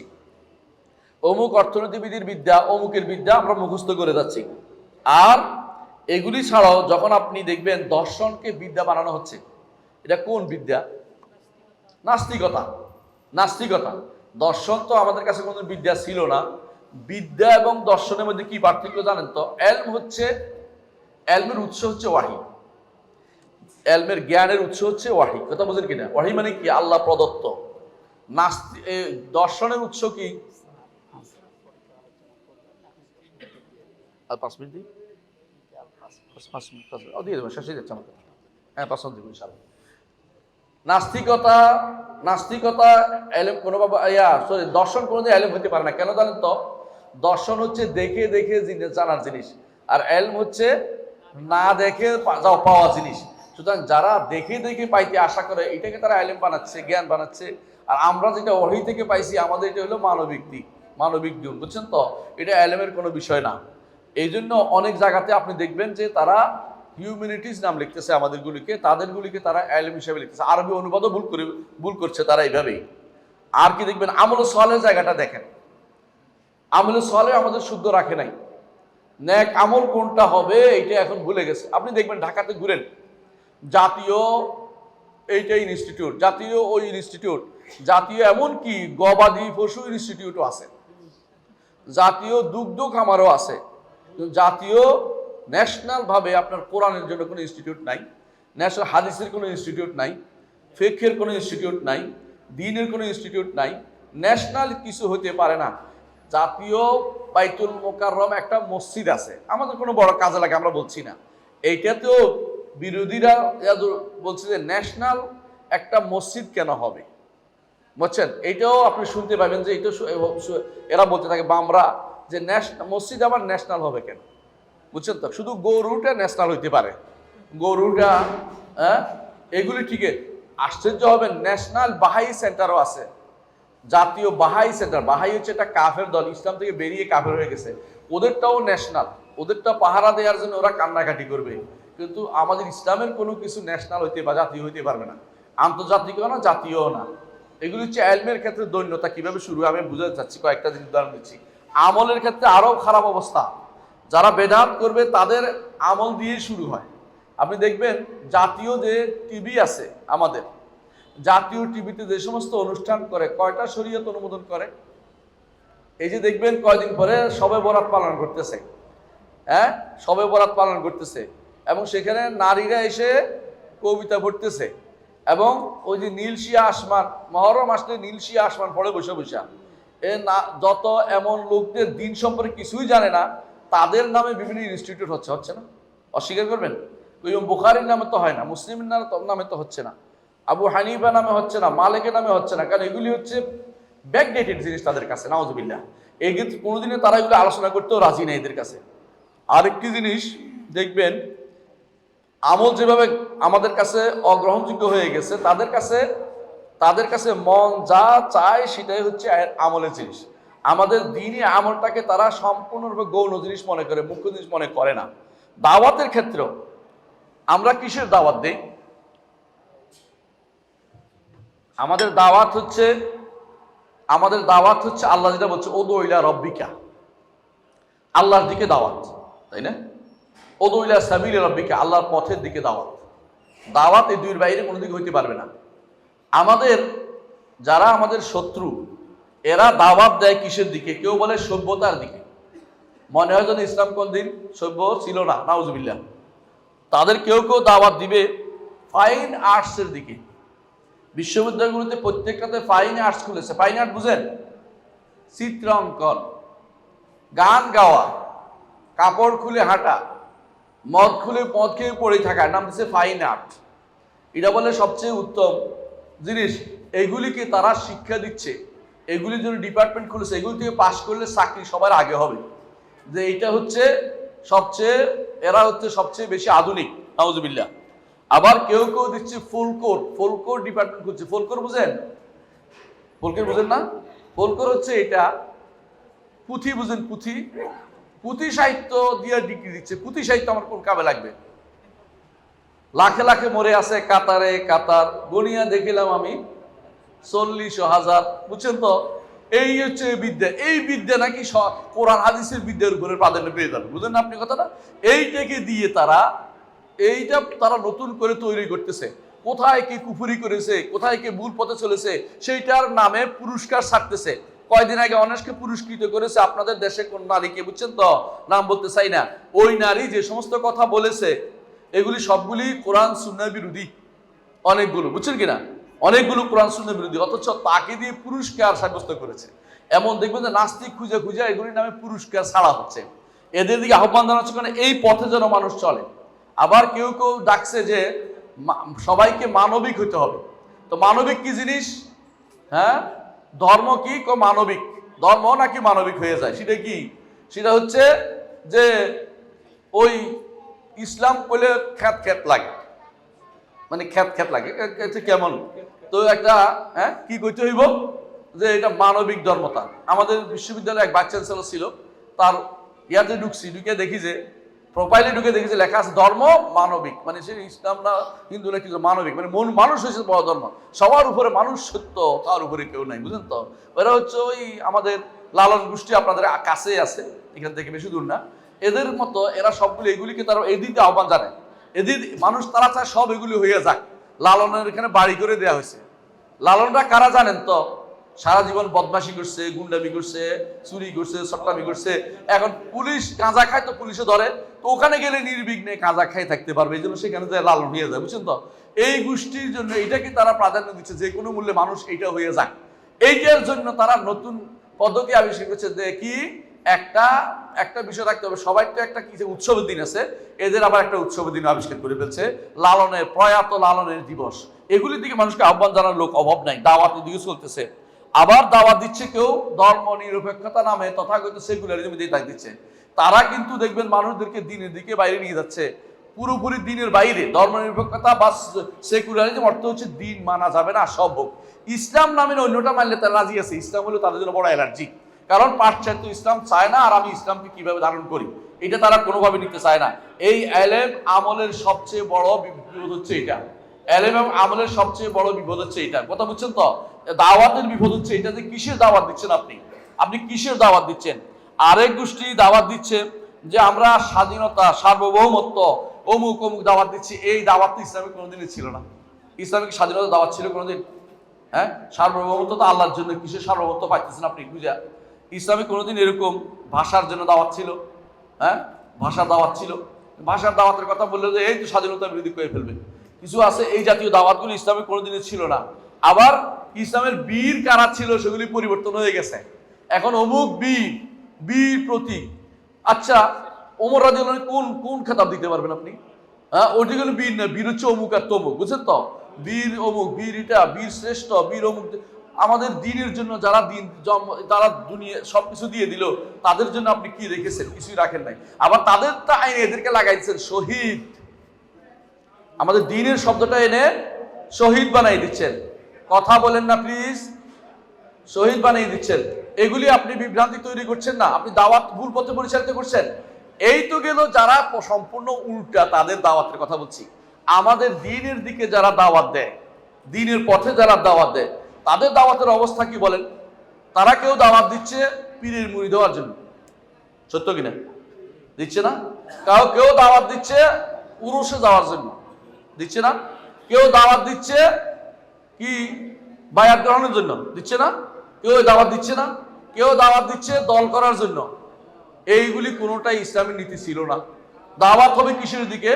অমুক অর্থনীতিবিদের বিদ্যা, অমুকের বিদ্যা আমরা মুখস্থ করে যাচ্ছি। আর এগুলি ছাড়াও যখন আপনি দেখবেন দর্শনকে বিদ্যা বানানো হচ্ছে, এটা কোন বিদ্যা? নাস্তিকতা। নাস্তিকতা। দর্শন তো আমাদের কাছে কোনো বিদ্যা ছিল না। বিদ্যা এবং দর্শনের মধ্যে কি পার্থক্য জানেন তো? এলম হচ্ছে, এলমের উৎস হচ্ছে ওয়াহি। এলমের জ্ঞানের উৎস হচ্ছে ওয়াহি। কথা বুঝেন কিনা? ওয়াহি মানে কি? আল্লাহ প্রদত্ত। দর্শনের উৎস কি? আর 5 মিনিট দিই, 5 মিনিট দিয়ে দেবেন, শেষে যাচ্ছে আমার কথা। হ্যাঁ, 5 মিনিট দিব ইনশাআল্লাহ। নাস্তিকতা এলেম কোনোভাবে দর্শন কোনোদিন এলেম হতে পারে না। কেন জানেন তো? দর্শন হচ্ছে দেখে দেখে জানার জিনিস, আর এলম হচ্ছে না দেখে পাওয়া জিনিস। সুতরাং যারা দেখে দেখে পাইতে আশা করে, এটাকে তারা এলেম বানাচ্ছে, জ্ঞান বানাচ্ছে। আর আমরা যেটা ওহী থেকে পাইছি, আমাদের এটা হলো মানবিক দিক, মানবিক গুণ, বুঝছেন তো? এটা এলেমের কোনো বিষয় না। এই জন্য অনেক জায়গাতে আপনি দেখবেন যে তারা হিউম্যানিটিস নাম লিখতেছে আমাদেরগুলিকে, তাদেরগুলিকে তারা এলেম হিসেবে লিখতেছে। আরবি অনুবাদও ভুল করছে তারা এইভাবেই। আর কি দেখবেন? আমলে সালেহ জায়গাটা দেখেন, আমলে সালেহ আমাদের শুদ্ধ রাখে নাই। নেক আমল কোনটা হবে এইটা এখন ভুলে গেছে। আপনি দেখবেন ঢাকাতে ঘুরেন, জাতীয় এইটা ইনস্টিটিউট, জাতীয় ওই ইনস্টিটিউট, জাতীয় এমনকি গবাদি পশু ইনস্টিটিউটও আছে, জাতীয় দুগ্ধ খামারও আছে। জাতীয় ন্যাশনাল ভাবে আপনার কোরআনের জন্য কোনো ইনস্টিটিউট নাই, ন্যাশনাল হাদিসের কোনো ইনস্টিটিউট নাই, ফিকহের কোনো ইনস্টিটিউট নাই, দ্বীনের কোনো ইনস্টিটিউট নাই। ন্যাশনাল কিছু হতে পারে না। জাতীয় বাইতুল মোকাররম একটা মসজিদ আছে, আমাদের কোনো বড় কাজে লাগে আমরা বলছি না। এইটাতেও বিরোধীরা বলছে যে ন্যাশনাল একটা মসজিদ কেন হবে, বুঝছেন? এইটাও আপনি শুনতে পাবেন যে এটা এরা বলতে থাকে বামরা, যে মসজিদ আবার ন্যাশনাল হবে কেন, বুঝছেন তো? শুধু গরুটা ন্যাশনাল হইতে পারে, গরুটা, হ্যাঁ, এগুলি ঠিক। আশ্চর্য হবেন, ন্যাশনাল বাহাই সেন্টারও আছে। জাতীয় বাহাই সেন্টার, বাহাই হচ্ছে একটা কাফের দল, ইসলাম থেকে বেরিয়ে কাফের হয়ে গেছে, ওদেরটাও ন্যাশনাল, ওদেরটা পাহারা দেওয়ার জন্য ওরা কান্নাকাটি করবে। কিন্তু আমাদের ইসলামের কোনো কিছু ন্যাশনাল হইতে বা জাতীয় হইতে পারবে না, আন্তর্জাতিকও না জাতীয়ও না। এগুলি হচ্ছে এলমের ক্ষেত্রে দৈন্যতা। কিভাবে শুরু আমি বুঝাতে চাচ্ছি, কয়েকটা জিনিস উদাহরণ দিচ্ছি। আমলের ক্ষেত্রে আরো খারাপ অবস্থা, যারা বেদাত করবে তাদের আমল দিয়ে শুরু হয়। আপনি দেখবেন জাতীয় যে টিভি আছে আমাদের, জাতীয় টিভিতে যে সমস্ত অনুষ্ঠান করে, কয়টা শরীয়ত অনুমোদন করে? এই যে দেখবেন কয়দিন পরে শবে বরাত পালন করতেছে, হ্যাঁ শবে বরাত পালন করতেছে, এবং সেখানে নারীরা এসে কবিতা পড়তেছে, এবং ওই যে নীলশিয়া আসমান, মহরম আসলে নীলশিয়া আসমান পড়ে বসে বসে। এ না, যত এমন লোকদের দিন সম্পর্কে কিছুই জানে না, তাদের নামে বিভিন্ন ইনস্টিটিউট হচ্ছে না? অস্বীকার করবেন? ওই বুখারীর নামে তো হয় না, মুসলিমের নামে তো হচ্ছে না, আবু হানিফা নামে হচ্ছে না, মালিকের নামে হচ্ছে না, কারণ এগুলি হচ্ছে ব্যাকডেটেড জিনিস তাদের কাছে, নাউজুবিল্লাহ। এই কিন্তু কোনোদিনে তারা এগুলো আলোচনা করতেও রাজি নেই এদের কাছে। আরেকটি জিনিস দেখবেন, আমল যেভাবে আমাদের কাছে অগ্রহণযোগ্য হয়ে গেছে, তাদের কাছে মন যা চায় সেটাই হচ্ছে আমলের জিনিস। আমাদের দিনই আমলটাকে তারা সম্পূর্ণরূপে গৌণ জিনিস মনে করে, মুখ্য জিনিস মনে করে না। দাওয়াতের ক্ষেত্রেও আমরা কিসের দাওয়াত দেই? আমাদের দাওয়াত হচ্ছে আল্লাহ যেটা বলছে, ওদু ইলা রব্বিকা, আল্লাহর দিকে দাওয়াত, তাই না? ওদু ইলা সাবিলি রব্বিকা, আল্লাহর পথের দিকে দাওয়াত এই দুইয়ের বাইরে কোনো দিকে হইতে পারবে না। যারা আমাদের শত্রু, এরা দাওয়াত দেয় কিসের দিকে? কেউ বলে সভ্যতার দিকে, মনে হয় যেন ইসলাম কোনদিন সভ্য ছিল না, নাউজুবিল্লাহ। তাদের কেউ দাওয়াত দিবে ফাইন আর্টসের দিকে। বিশ্ববিদ্যালয়গুলোতে প্রত্যেকটাতে ফাইন আর্টস খুলেছে। ফাইন আর্ট বুঝেন? চিত্রাঙ্কন, গান গাওয়া, কাপড় খুলে হাঁটা, মদ খেয়ে পড়ে থাকার নাম দিচ্ছে ফাইন আর্ট। এটা বলে সবচেয়ে উত্তম জিনিস। এগুলিকে তারা শিক্ষা দিচ্ছে, এগুলির জন্য ডিপার্টমেন্ট খুলেছে, এগুলি থেকে পাশ করলে চাকরি সবার আগে হবে, যে এইটা হচ্ছে এরা হচ্ছে সবচেয়ে বেশি আধুনিক, নাউজুবিল্লাহ। আবার কেউ দিচ্ছে ফোলকোর ডিপার্টমেন্ট খুলছে। ফোলকোর বুঝেন না? ফোলকোর হচ্ছে এটা, পুঁথি বুঝেন? পুঁথি সাহিত্য দিয়ে ডিগ্রি দিচ্ছে। পুঁথি সাহিত্য আমার কোন কামে লাগবে? লাখে লাখে মরে আছে কাতার গনিয়া দেখিলাম আমি 40,000, বুঝছেন তো? এই হচ্ছে বিদ্যা। এই বিদ্যা নাকি কোরআন হাদিসের বিদ্যার উপরে প্রাধান্য পেয়ে যাবে, বুঝলেন না আপনি কথাটা? এইটাকে দিয়ে এইটা তারা নতুন করে তৈরি করতেছে। কোথায় কে কুফুরি করেছে, কোথায় কে ভুল পথে চলেছে, সেইটার নামে পুরস্কার ছাড়তেছে। কয়দিন আগে অনেককে পুরস্কৃত করেছে আপনাদের দেশে কোন নারীকে, বুঝছেন তো? নাম বলতে চাই না। ওই নারী যে সমস্ত কথা বলেছে, এগুলি সবগুলি কোরআন সুন্নাহ বিরোধী, অনেকগুলো, বুঝছেন কিনা? অনেকগুলো কোরআন সুন্নাহ বিরোধী, অথচ তাকে দিয়ে পুরস্কার সাব্যস্ত করেছে। এমন দেখবেন যে নাস্তিক খুঁজে এগুলির নামে পুরস্কার ছাড়া হচ্ছে। এদের দিকে আহ্বান জানাচ্ছে, কারণ এই পথে যেন মানুষ চলে। আবার কেউ ডাকছে যে সবাইকে মানবিক হতে হবে। তো মানবিক কি জিনিস? হ্যাঁ, ধর্ম কি? মানবিক ধর্ম নাকি মানবিক হয়ে যায়? সেটা কি? সেটা হচ্ছে যে ওই ইসলাম কইলে খ্যাত লাগে, মানে খ্যাত লাগে কেমন? তো একটা কি কইতে হইব যে এটা মানবিক ধর্মতা। আমাদের বিশ্ববিদ্যালয়ে এক ভাইস চ্যান্সেলর ছিল, তার ইয়াতে ঢুকে দেখি যে প্রোফাইলে দেখি যে লেখা আছে ধর্ম মানবিক, মানে সে ইসলাম না হিন্দু না কিছু, মানবিক মানে মানুষ হয়েছে বড় ধর্ম, সবার উপরে মানুষ সত্য, তার উপরে কেউ নাই, বুঝলেন তো? ওরা হচ্ছে ওই আমাদের লালন গোষ্ঠী, আপনাদের কাছেই আছে, এখান থেকে বেশি দূর না। এদের মতো এরা সবগুলো এগুলিকে তারা এদিকে আহ্বান জানায়। এদিন মানুষ তারা চায় সব এগুলি হয়ে যাক। লালনের এখানে বাড়ি করে দেওয়া হয়েছে। লালনরা কারা জানেন তো? সারা জীবন বদমাশি করছে, গুন্ডামি করছে, চুরি করছে, সট্টামি করছে। এখন পুলিশ গাঁজা খায় তো পুলিশে ধরে, তো ওখানে গেলে নির্বিঘ্নে গাঁজা খাই থাকতে পারবে, এই জন্য সেখানে লালন হয়ে যায়, বুঝছেন তো? এই গোষ্ঠীর জন্য এটাকে তারা প্রাধান্য দিচ্ছে, যে কোনো মূল্যে মানুষ এইটা হয়ে যাক। এইটার জন্য তারা নতুন পদ্ধতি আবিষ্কার করছে, যে কি একটা বিষয় রাখতে হবে, সবাই তো একটা কি উৎসবের দিন আছে, এদের আবার একটা উৎসবের দিন আবিষ্কার করে ফেলছে, প্রয়াত লালনের দিবস। এগুলির দিকে মানুষকে আহ্বান জানার লোক অভাব নাই, দাওয়াতের দিকে চলতেছে। আবার দাওয়াত দিচ্ছে কেউ ধর্ম নিরপেক্ষতা নামে তথাকথিত সেকুলারিজম দিয়ে দিচ্ছে। তারা কিন্তু দেখবেন মানুষদেরকে দিনের দিকে বাইরে নিয়ে যাচ্ছে। পুরোপুরি দিনের বাইরে, ধর্মনিরপেক্ষতা বা সেকুলারিজম অর্থ হচ্ছে দিন মানা যাবে না, সব হোক। ইসলাম নামের অন্যটা মানলে তারা রাজি আছে, ইসলাম হলো তাদের জন্য বড় অ্যালার্জি। কারণ পাশ্চাত্য ইসলাম চায় না, আর আমি ইসলামকে কিভাবে ধারণ করি এটা তারা কোনোভাবে নিতে চায় না। এই এলেম আমলের সবচেয়ে বড় বিপদ হচ্ছে এটা। এলেম এবং আমলের সবচেয়ে বড় বিপদ হচ্ছে এটা, কথা বুঝছেন তো? দাওয়াতের বিপদ হচ্ছে এটা যে কিসের দাওয়াত দিচ্ছেন আপনি কিসের দাওয়াত দিচ্ছেন? আরেক গোষ্ঠী দাওয়াত দিচ্ছে যে আমরা স্বাধীনতা, সার্বভৌমত্ব, অমুক অমুক দাওয়াত দিচ্ছি। এই দাওয়াত তো ইসলামিক কোনোদিনই ছিল না। ইসলামিক স্বাধীনতা দাওয়াত ছিল কোনোদিন? হ্যাঁ, সার্বভৌমত্ব তো আল্লাহর জন্য, কিসের সার্বভৌমত্ব পাইতেছেন আপনি বুঝা? ইসলামিক কোনোদিন এরকম ভাষার জন্য দাওয়াত ছিল? হ্যাঁ, ভাষার দাওয়াত ছিল? ভাষার দাওয়াতের কথা বললে যে এই তো স্বাধীনতার বিরোধী করে ফেলবে। কিছু আছে এই জাতীয় দাওয়াতগুলি ইসলামিক কোনোদিনই ছিল না। আবার ইসলামের বীর কারা ছিল সেগুলি পরিবর্তন হয়ে গেছে। এখন অমুক বীর, বীর প্রতীক। আচ্ছা, ওমর রাদিয়াল্লাহু আনহু কোন কোন খেতাব দিতে পারবেন আপনি? হ্যাঁ, ওটি গেল বীর না, বীর হচ্ছে অমুক আর তমুক, বুঝছেন তো? বীর অমুক, বীর এটা, বীর শ্রেষ্ঠ, বীর অমুক। আমাদের দিনের জন্য যারা দিন তারা দুনিয়া সবকিছু দিয়ে দিল, তাদের জন্য আপনি কি রেখেছেন? কিছুই রাখেন নাই। আবার তাদের তা আইনে এদেরকে লাগাই দিচ্ছেন শহীদ। আমাদের দিনের শব্দটা এনে শহীদ বানাই দিচ্ছেন। কথা বলেন না প্লিজ, শহীদ বানিয়ে দিচ্ছেন। এগুলি আপনি বিভ্রান্তি তৈরি করছেন না, আপনি দাওয়াত ভুল পথে পরিচালিত করছেন। এই তো গেল যারা সম্পূর্ণ উল্টা, তাদের দাওয়াতের কথা বলছি। আমাদের দিনের দিকে যারা দাওয়াত দেয়, দিনের পথে যারা দাওয়াত দেয়, তাদের দাওয়াতের অবস্থা কি বলেন? তারা কেউ দাওয়াত দিচ্ছে পীরের মুড়ি দেওয়ার জন্য, সত্য কিনা? দিচ্ছে না? কেউ দাওয়াত দিচ্ছে উরুসে যাওয়ার জন্য, দিচ্ছে না? কেউ দাওয়াত দিচ্ছে কি বায়াত গ্রহণের জন্য, দিচ্ছে না? কেউ দাওয়াত দিচ্ছে না? কেউ দাওয়াত দিচ্ছে দল করার জন্য। এইগুলি কোনোটাই ইসলামের নীতি ছিল না। দাওয়াত হবে কিসের দিকে?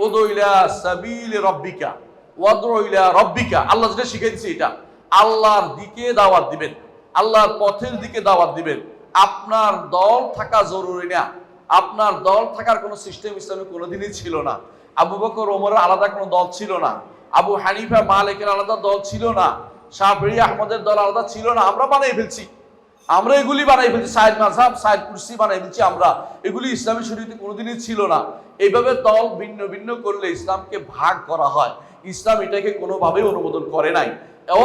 উদউ ইলা সাবিল রাব্বিকা ওয়াদউ ইলা রাব্বিকা। আল্লাহ যেটা শিখিয়ে দিয়েছে এটা, আল্লাহর দিকে দাওয়াত দিবেন, আল্লাহর পথের দিকে দাওয়াত দিবেন। আপনার দল থাকা জরুরি না। আপনার দল থাকার কোনো সিস্টেম ইসলামে কোনোদিনই ছিল না। আবু বকর ওমরের আলাদা কোনো দল ছিল না। আবু হানিফা মালিকের আলাদা দল ছিল না। শাফিঈ আহমদের দল আলাদা ছিল না। আমরা বানাই ফেলছি, আমরা এগুলি বানাই ফেলছি। সাইদ মাযহাব, সাইদ কুরসি বানাই ফেলছি আমরা। এগুলি ইসলামী শরীয়তে কোনোদিনই ছিল না। এইভাবে দল ভিন্ন ভিন্ন করলে ইসলামকে ভাগ করা হয়। ইসলাম এটাকে কোনোভাবেই অনুমোদন করে নাই।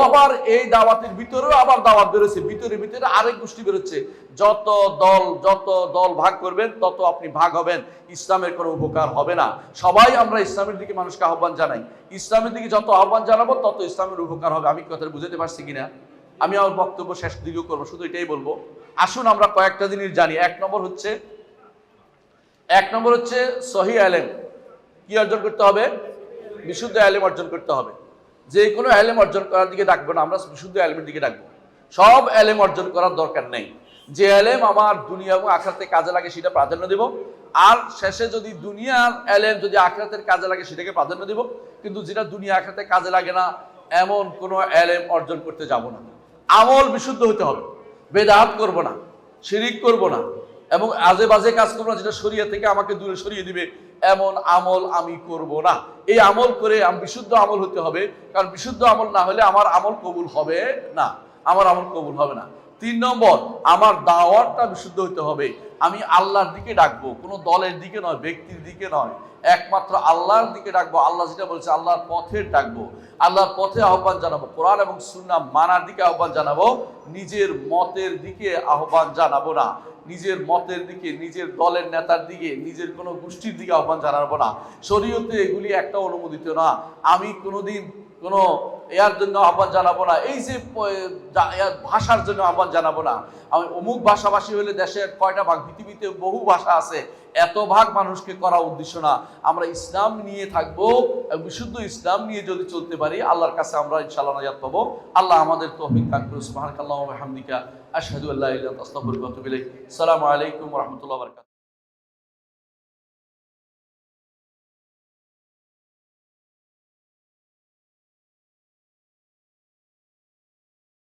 আবার এই দাওয়াতের ভিতরেও আবার দাওয়াত বেরোচ্ছে, ভিতরে ভিতরে আরেক গোষ্ঠী বেরোচ্ছে। যত দল ভাগ করবেন তত আপনি ভাগ হবেন, ইসলামের কোনো উপকার হবে না। সবাই আমরা ইসলামের দিকে মানুষকে আহ্বান জানাই। ইসলামের দিকে যত আহ্বান জানাবো তত ইসলামের উপকার হবে। আমি কথা বুঝতে পারছি কিনা? আমি আমার বক্তব্য শেষ দিকেও করবো, শুধু এটাই বলবো। আসুন আমরা কয়েকটা জিনিস জানি। এক নম্বর হচ্ছে সহিহ ইলম। কি অর্জন করতে হবে? বিশুদ্ধ ইলম অর্জন করতে হবে। যে কোনো ইলম অর্জন করার দিকে ডাকবো না, আমরা বিশুদ্ধ ইলমের দিকে ডাকবো। সব ইলম অর্জন করার দরকার নেই। যে ইলম আমার দুনিয়া এবং আখিরাতে কাজে লাগে সেটা প্রাধান্য দেব। আর শেষে যদি দুনিয়ার ইলম যদি আখিরাতের কাজে লাগে সেটাকে প্রাধান্য দেব। কিন্তু যেটা দুনিয়া আখিরাতে কাজে লাগে না এমন কোনো ইলম অর্জন করতে যাব না। আমল বিশুদ্ধ হতে হবে, বেদাত করব না, শিরিক করব না, এবং আজে বাজে কাজ করবো না, যেটা শরিয়া থেকে আমাকে দূরে সরিয়ে দিবে এমন আমল আমি করব না। এই আমল করে বিশুদ্ধ আমল হতে হবে, কারণ বিশুদ্ধ আমল না হলে আমার আমল কবুল হবে না, আমার আমল কবুল হবে না। 3 নম্বর, আমার দাওয়াতটা বিশুদ্ধ হতে হবে। আমি আল্লাহর দিকে ডাকবো, কোনো দলের দিকে নয়, ব্যক্তির দিকে নয়, একমাত্র আল্লাহর দিকে ডাকবো। আল্লাহ যেটা বলছে আল্লাহর পথে ডাকবো, আল্লাহর পথে আহ্বান জানাবো, কোরআন এবং সুন্নাহ মানার দিকে আহ্বান জানাবো। নিজের মতের দিকে আহ্বান জানাবো না, নিজের মতের দিকে, নিজের দলের নেতার দিকে, নিজের কোনো গোষ্ঠীর দিকে আহ্বান জানাবো না। শরীয়তে এগুলি একটা অনুমোদিত না। আমি কোনোদিন কোনো এর জন্য আহ্বান জানাবো না, এই যে ভাষার জন্য আহ্বান জানাবো না। আমি অমুক ভাষাভাষী হলে দেশের কয়টা ভাগ, পৃথিবীতে বহু ভাষা আছে, এত ভাগ মানুষকে করা উদ্দেশ্য না। আমরা ইসলাম নিয়ে থাকবো, বিশুদ্ধ ইসলাম নিয়ে যদি চলতে পারি আল্লাহর কাছে আমরা ইনশাআল্লাহ নাজাত পাবো। আল্লাহ আমাদের তৌফিক দান করুন। সুবহানাকাল্লাহু ওয়া বিহামদিকা আশহাদু আল্লা ইলাহা ইল্লা আনতা আস্তাগফিরুকা ওয়া আতুবু ইলাইক। আসসালামু আলাইকুম ওয়া রাহমাতুল্লাহি ওয়া বারাকাতুহু।